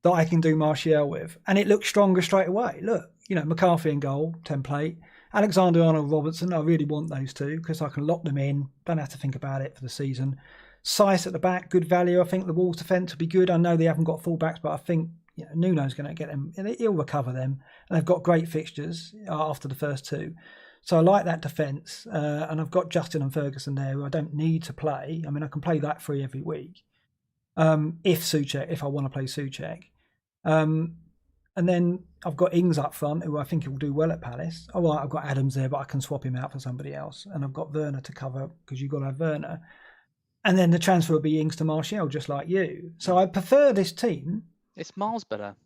that I can do Martial with, and it looks stronger straight away. Look, McCarthy in goal, template. Alexander-Arnold, Robertson, I really want those 2 because I can lock them in. Don't have to think about it for the season. Sice at the back, good value. I think the Wolves defence will be good. I know they haven't got fullbacks, but I think Nuno's going to get them. He'll recover them. And they've got great fixtures after the first 2. So I like that defence. And I've got Justin and Ferguson there, who I don't need to play. I mean, I can play that free every week. If I want to play Souček. And then I've got Ings up front, who I think will do well at Palace. All right, I've got Adams there, but I can swap him out for somebody else. And I've got Werner to cover, because you've got to have Werner. And then the transfer will be Ings to Martial, just like you. So I prefer this team. It's miles better.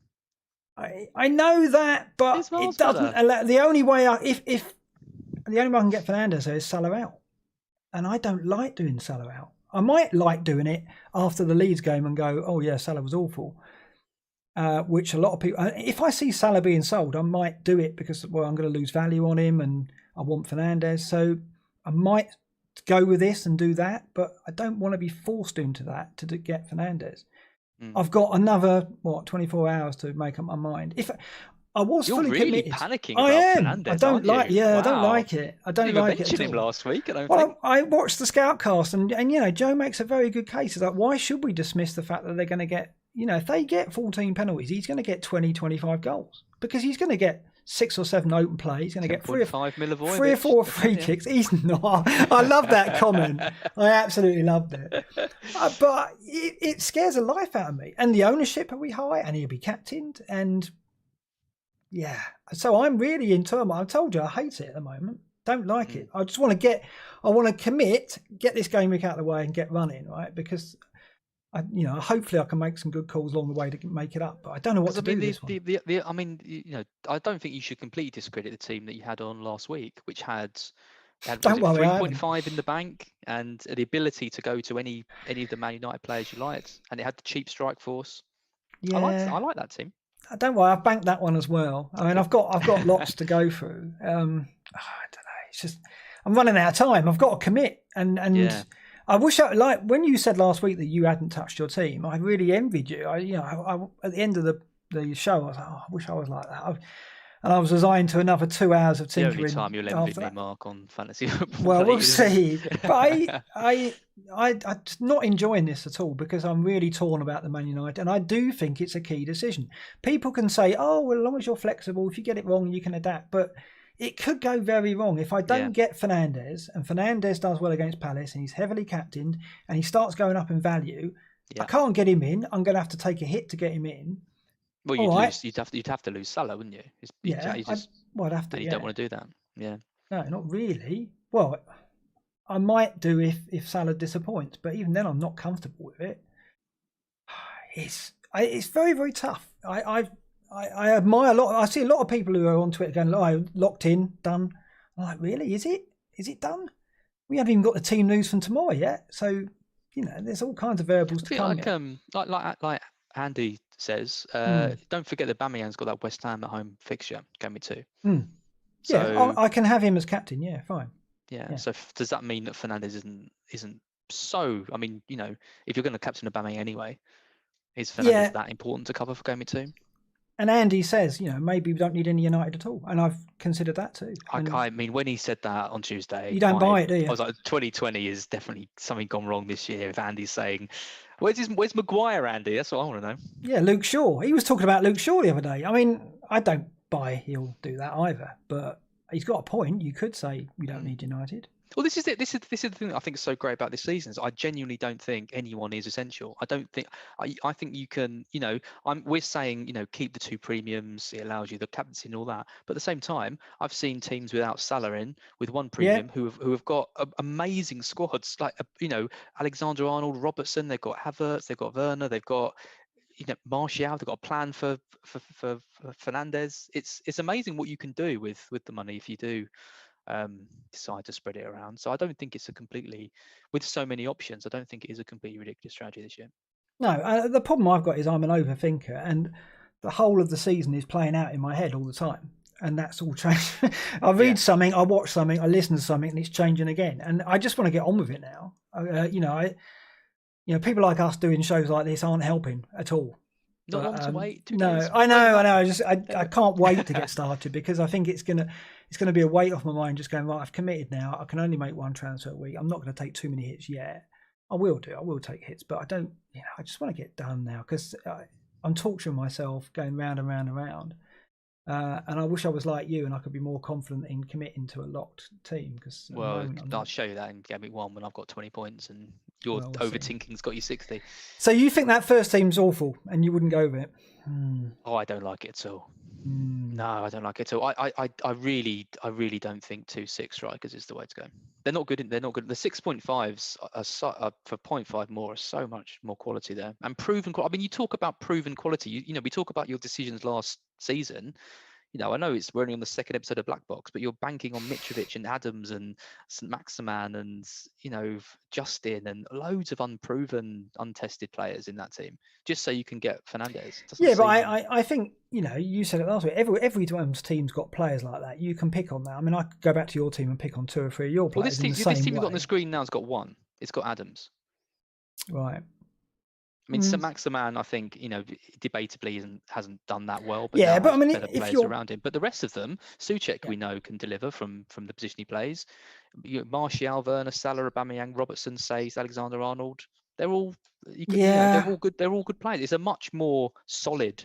I know that, but It's miles it doesn't better. allow. The only way if the only way I can get Fernandez is Salah out, and I don't like doing Salah out. I might like doing it after the Leeds game and go, oh yeah, Salah was awful. Which a lot of people, if I see Salah being sold, I might do it because, well, I'm going to lose value on him and I want Fernandez. So I might go with this and do that, but I don't want to be forced into that to get Fernandez. I've got another, 24 hours to make up my mind. If I was You're fully really committed, panicking I about am. Fernandez, I don't aren't like. you? Yeah, Wow. I don't like it. I don't Didn't like even it mention at him all. last week. I don't Well, think. I watched the Scoutcast, and Joe makes a very good case. It's like, why should we dismiss the fact that they're going to get, if they get 14 penalties, he's going to get 20, 25 goals because he's going to get 6 or 7 open plays. He's going to get 3 or 4 free kicks. He's not. I love that comment. I absolutely loved it. But it scares the life out of me. And the ownership will be high, and he'll be captained. And yeah, so I'm really in turmoil. I told you I hate it at the moment. Don't like it. I just want to commit, get this game week out of the way and get running, right? Because hopefully I can make some good calls along the way to make it up. But I don't know what to do this one. I don't think you should completely discredit the team that you had on last week, which had Don't worry, 3.5 in the bank and the ability to go to any of the Man United players you liked, and it had the cheap strike force. Yeah, I like that team. Don't worry, I've banked that one as well. I mean, I've got lots to go through. I don't know. It's just I'm running out of time. I've got to commit, and Yeah. I wish when you said last week that you hadn't touched your team, I really envied you. I at the end of the show, I was like, oh, I wish I was like that. And I was resigned to another 2 hours of tinkering. The only time you'll envy me, Mark, on fantasy football. Well, we'll see. But I'm not enjoying this at all because I'm really torn about the Man United, and I do think it's a key decision. People can say, "Oh, well, as long as you're flexible, if you get it wrong, you can adapt." But it could go very wrong if I don't get Fernandez, and Fernandez does well against Palace, and he's heavily captained, and he starts going up in value. I can't get him in. I'm going to have to take a hit to get him in. Well, you'd have to lose Salah, wouldn't you? I'd have to. And you don't want to do that. Yeah. No, not really. Well, I might do if Salah disappoints, but even then, I'm not comfortable with it. It's very, very tough. I admire a lot. I see a lot of people who are on Twitter going, "Oh, locked in, done." I'm like, really? Is it? Is it done? We haven't even got the team news from tomorrow yet, so there's all kinds of variables to come. Like Andy says, don't forget that Aubameyang's got that West Ham at home fixture, game week 2. So I can have him as captain. Yeah, fine. Yeah. So does that mean that Fernandez isn't so? I mean, if you're going to captain Aubameyang anyway, is Fernandez that important to cover for game week 2? And Andy says, maybe we don't need any United at all, and I've considered that too. I mean, when he said that on Tuesday, you don't buy it, do you? I was like, 2020 is definitely something gone wrong this year. If Andy's saying, "Where's Maguire, Andy?" That's what I want to know. Yeah, Luke Shaw. He was talking about Luke Shaw the other day. I mean, I don't buy he'll do that either, but he's got a point. You could say we don't need United. Well, this is it. This is the thing that I think is so great about this season. Is I genuinely don't think anyone is essential. I don't think. I think you can. We're saying keep the 2 premiums. It allows you the captaincy and all that. But at the same time, I've seen teams without Salah in with 1 premium who have got amazing squads like Alexander Arnold, Robertson. They've got Havertz. They've got Werner. They've got Martial. They've got a plan for Fernandez. It's amazing what you can do with the money if you do decide to spread it around. So I don't think it's with so many options, I don't think it is a completely ridiculous strategy this year. No, the problem I've got is I'm an overthinker, and the whole of the season is playing out in my head all the time, and that's all changed. I read something, I watch something, I listen to something, and it's changing again, and I just want to get on with it now. People like us doing shows like this aren't helping at all. Not long to wait. I know. I can't wait to get started because I think it's gonna be a weight off my mind. Just going, right, I've committed now. I can only make 1 transfer a week. I'm not going to take too many hits yet. I will take hits, but I don't. I just want to get done now because I'm torturing myself going round and round and round. And I wish I was like you and I could be more confident in committing to a locked team. Because I'll show you that in game week 1 when I've got 20 points and your overthinking's got you 60. So you think that first team's awful and you wouldn't go with it? Oh, I don't like it at all. No, I don't like it at all. I really don't think 2-6 strikers is the way to go. They're not good. They're not good. The 6.5s are for 0.5 more are so much more quality there and proven. I mean, you talk about proven quality. You know, we talk about your decisions last season. You know, I know we're only on the second episode of Black Box, but you're banking on Mitrovic and Adams and St. Maximan and, you know, Justin and loads of unproven, untested players in that team, just so you can get Fernandez. Doesn't Yeah, but seem. I think, you know, you said it last week. Every team's got players like that. You can pick on that. I mean, I could go back to your team and pick on 2 or 3 of your Well, players in the this same team you've got on the way. screen now has got one. It's got Adams. Right. I mean, St. Maximan, I think, you know, debatably hasn't done that well, but Yeah, now but I has mean, better if players you're around him. But the rest of them, Souček, yeah. we know can deliver from the position he plays. Martial, Werner, Salah, Aubameyang, Robertson, Says, Alexander-Arnold. They're all, you know, they're Yeah. all good. They're all good players. It's a much more solid,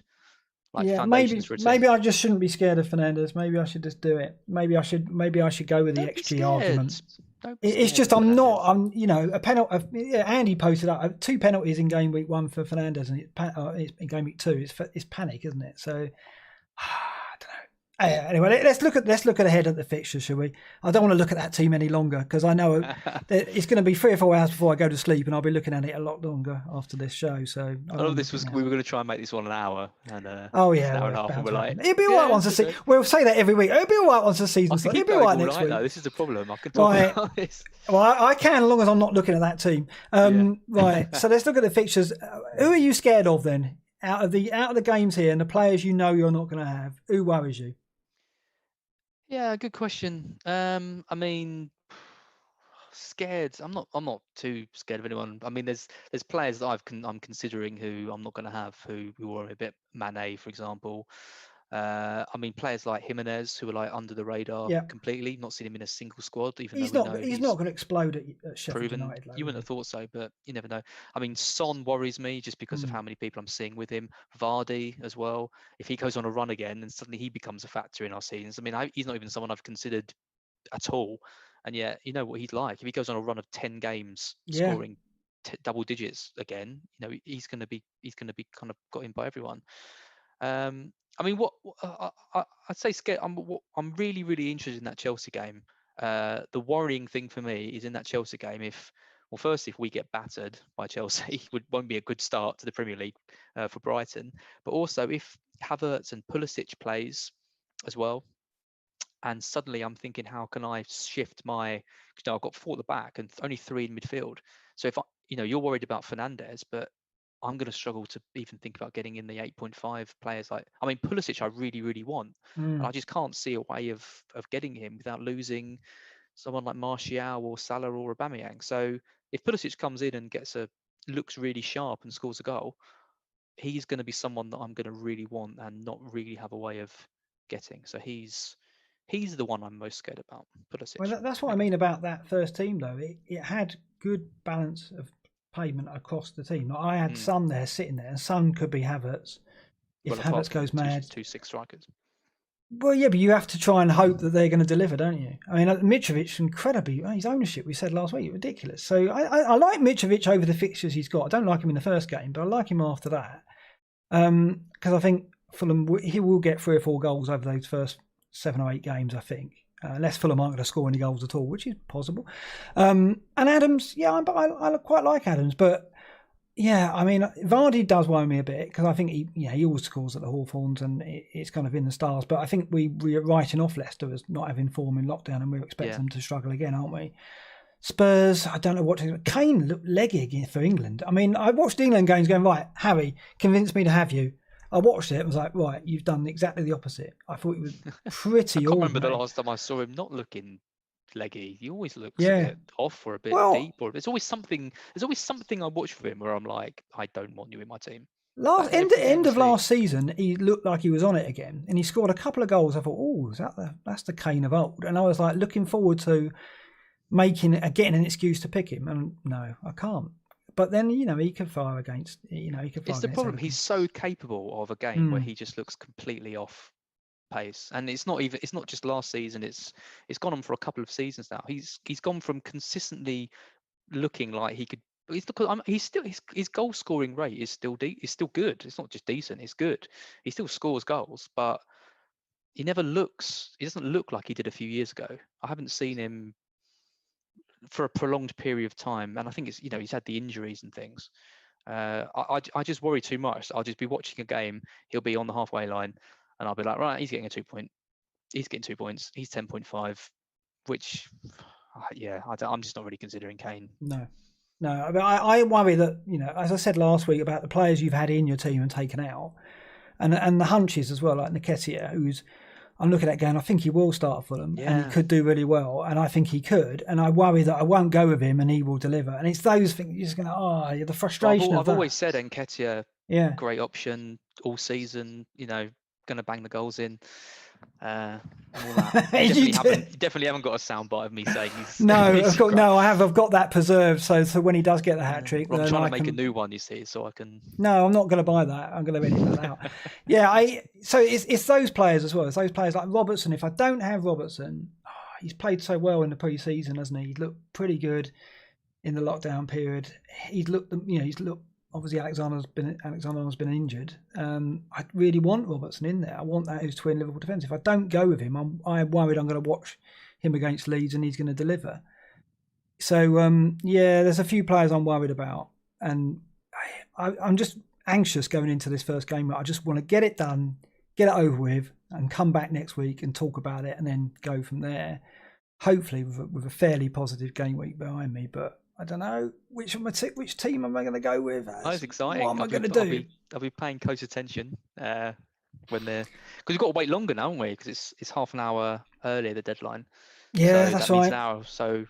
like, Yeah, foundations for a team. maybe I just shouldn't be scared of Fernandez. Maybe I should just do it. Maybe I should go with the Don't be XG scared. argument. Don't be It's scared just of Fernandes. I'm you know a penalty. Andy posted up 2 penalties in game week 1 for Fernandez, and it's in game week 2. It's panic, isn't it? So I don't know. Anyway, let's look ahead at the fixtures, shall we? I don't want to look at that team any longer because I know that it's going to be 3 or 4 hours before I go to sleep, and I'll be looking at it a lot longer after this show. So I love this. We were going to try and make this one an hour, and oh it's yeah, an hour well, and a it's half, and bound we're to like, happen. It'll be all right yeah, once the season. We'll say that every week. It'll be all right once the season I starts. can It'll keep be all going right all next night week. though. This is the problem. I can talk about this. Well, I can, as long as I'm not looking at that team. Right. So let's look at the fixtures. Who are you scared of then? Out of the games here and the players you know you're not going to have, who worries you? Yeah, good question. I mean, scared. I'm not too scared of anyone. I mean, there's players that I'm considering who I'm not going to have who are a bit Mané, for example. I mean, players like Jimenez who are like under the radar Yeah, completely. Not seen him in a single squad, even though he's we not know he's not he's going to explode at Sheffield proven. United, though, You is wouldn't he? have thought so, but you never know. I mean, Son worries me just because of how many people I'm seeing with him. Vardy as well. If he goes on a run again, and suddenly he becomes a factor in our seasons. I mean, he's not even someone I've considered at all. And yet, you know what he's like. If he goes on a run of 10 games, Yeah. scoring double digits again, you know, he's going to be kind of got in by everyone. I mean, I'd say scared. I'm really interested in that Chelsea game. The worrying thing for me is in that Chelsea game. First, if we get battered by Chelsea, it won't be a good start to the Premier League for Brighton. But also, if Havertz and Pulisic plays as well, and suddenly I'm thinking, how can I shift my? You know, I've got 4 at the back and only 3 in midfield. So if you're worried about Fernandes, but I'm going to struggle to even think about getting in the 8.5 players. I mean, Pulisic, I really want, and I just can't see a way of getting him without losing someone like Martial or Salah or Aubameyang. So if Pulisic comes in and looks really sharp and scores a goal, he's going to be someone that I'm going to really want and not really have a way of getting. So he's the one I'm most scared about. Well, Pulisic, that's what I maybe. mean about that first team, though. It had good balance of payment across the team. Like, I had Son there sitting there, and Son could be Havertz if Well, apart Havertz from goes mad. 2-6 strikers. Well, yeah, but you have to try and hope that they're going to deliver, don't you? I mean, Mitrovic, incredibly, his ownership, we said last week, ridiculous. So I like Mitrovic over the fixtures he's got. I don't like him in the first game, but I like him after that. Because I think Fulham, he will get 3 or 4 goals over those first 7 or 8 games, I think. Unless Fulham aren't going to score any goals at all, which is possible. And Adams, yeah, I quite like Adams, but yeah, I mean, Vardy does worry me a bit because I think he always scores at the Hawthorns and it's kind of in the stars. But I think we're writing off Leicester as not having form in lockdown, and we're expecting them to struggle again, aren't we? Spurs, I don't know what to do. Kane looked leggy again for England. I mean, I watched England games going, right, Harry, convince me to have you. I watched it and was like, right, you've done exactly the opposite. I thought it was pretty I can't ordinary. remember the last time I saw him not looking leggy. He always looks a Yeah. bit off or a bit deep, or there's always something I watch for him where I'm like, I don't want you in my team. End of last season, he looked like he was on it again, and he scored a couple of goals. I thought, oh, that's the Kane of old, and I was like looking forward to getting an excuse to pick him, and no, I can't. But then he could fire against. It's the problem. He's so capable of a game where he just looks completely off pace, and it's not just last season. It's gone on for a couple of seasons now. He's gone from consistently looking like he could. He's still his goal scoring rate is still good. It's not just decent. It's good. He still scores goals, but he doesn't look like he did a few years ago. I haven't seen him for a prolonged period of time, and I think it's, he's had the injuries and things. I just worry too much. I'll just be watching a game, he'll be on the halfway line, and I'll be like, right, he's getting 2 points, he's 10.5, which I'm just not really considering Kane. No, I worry that, as I said last week about the players you've had in your team and taken out, and the hunches as well, like Nketiah, who's, I'm looking at going, I think he will start for them, and he could do really well, and I think he could, and I worry that I won't go with him and he will deliver. And it's those things you're just going, the frustration. I've always said Nketiah, great option all season, going to bang the goals in. All that. Definitely haven't got a soundbite of me saying he's I've got that preserved, so when he does get the hat trick, I'm trying to make a new one, you see, so I can. No, I'm not going to buy that. I'm going to edit that out. So it's those players as well. It's those players like Robertson. If I don't have Robertson, he's played so well in the pre-season, hasn't he? He's looked pretty good in the lockdown period. He's looked. Obviously, Alexander has been injured. I really want Robertson in there. I want that who's twin Liverpool defence. If I don't go with him, I'm worried I'm going to watch him against Leeds and he's going to deliver. So there's a few players I'm worried about, and I'm just anxious going into this first game. I just want to get it done, get it over with, and come back next week and talk about it, and then go from there. Hopefully with a fairly positive game week behind me, but I don't know which team am I going to go with. That's exciting. What am I going to do? I'll be paying close attention because we've got to wait longer now, haven't we? Because it's half an hour earlier the deadline. Yeah, so that's that means right. An hour. So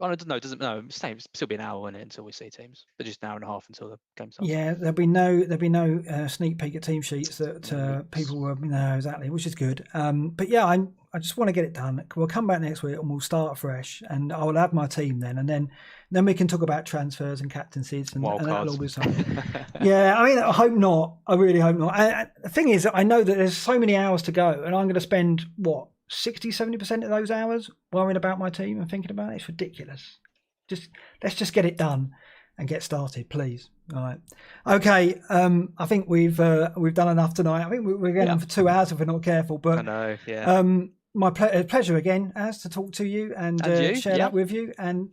I don't know. It'll still be an hour in it until we see teams, but just an hour and a half until the game starts. Yeah, there'll be no sneak peek at team sheets that people will exactly, which is good. But yeah, I just want to get it done. We'll come back next week and we'll start fresh, and I will have my team then, and then we can talk about transfers and captaincies and that'll all be something. Yeah, I mean, I hope not. I really hope not. The thing is, I know that there's so many hours to go, and I'm going to spend 60-70% of those hours worrying about my team and thinking about it. It's ridiculous. Let's just get it done and get started, please. All right. Okay. I think we've done enough tonight. I think we're going on for 2 hours if we're not careful. But I know. Yeah. My pleasure again, to talk to you and share that with you. And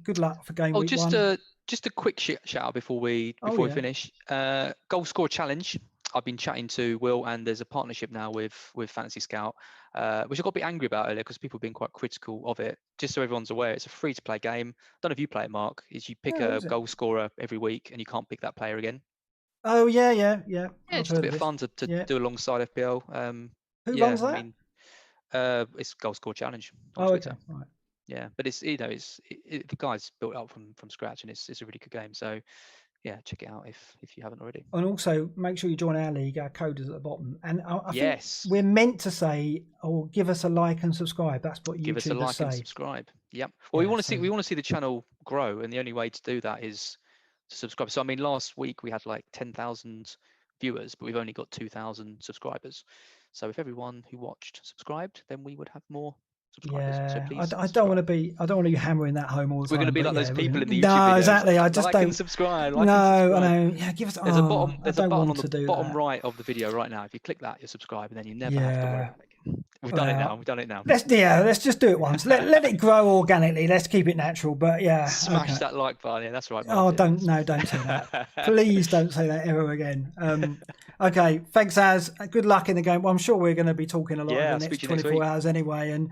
good luck for game week one. Just a quick shout out before we finish. Goal score challenge. I've been chatting to Will, and there's a partnership now with Fantasy Scout, which I got a bit angry about earlier because people have been quite critical of it. Just so everyone's aware, it's a free-to-play game. I don't know if you play it, Mark. Is you pick a goal scorer every week, and you can't pick that player again. Oh yeah. Yeah, it's just a bit of fun to do alongside FPL. Who runs that? I mean, it's goal score challenge. Okay, right. Yeah, but it's the guy's built up from scratch, and it's a really good game. So. Yeah, check it out if you haven't already. And also, make sure you join our league. Our code is at the bottom. And I think we're meant to say, give us a like and subscribe. That's what YouTube give us a like say. And subscribe. Yep. Well, we want to see the channel grow, and the only way to do that is to subscribe. So I mean, last week we had like 10,000 viewers, but we've only got 2,000 subscribers. So if everyone who watched subscribed, then we would have more subscribers. Yeah, so please I don't want to be hammering that home all the time. We're going to be like those people in the YouTube No, videos. exactly. I just like don't. And subscribe. I know. Yeah, give us. There's a button on the bottom that. right of the video right now. If you click that, you're subscribed, and then you never have to worry about it again. We've done it now. Let's just do it once. Let it grow organically. Let's keep it natural. But yeah, smash that like button. Yeah, that's right. Mark, don't say that. Please don't say that ever again. Okay, thanks, Az. Good luck in the game. Well, I'm sure we're going to be talking a lot in the next 24 hours anyway, and.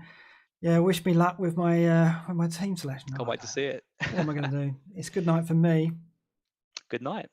Yeah, wish me luck with my team selection. Can't wait to see it. What am I going to do? It's good night for me. Good night.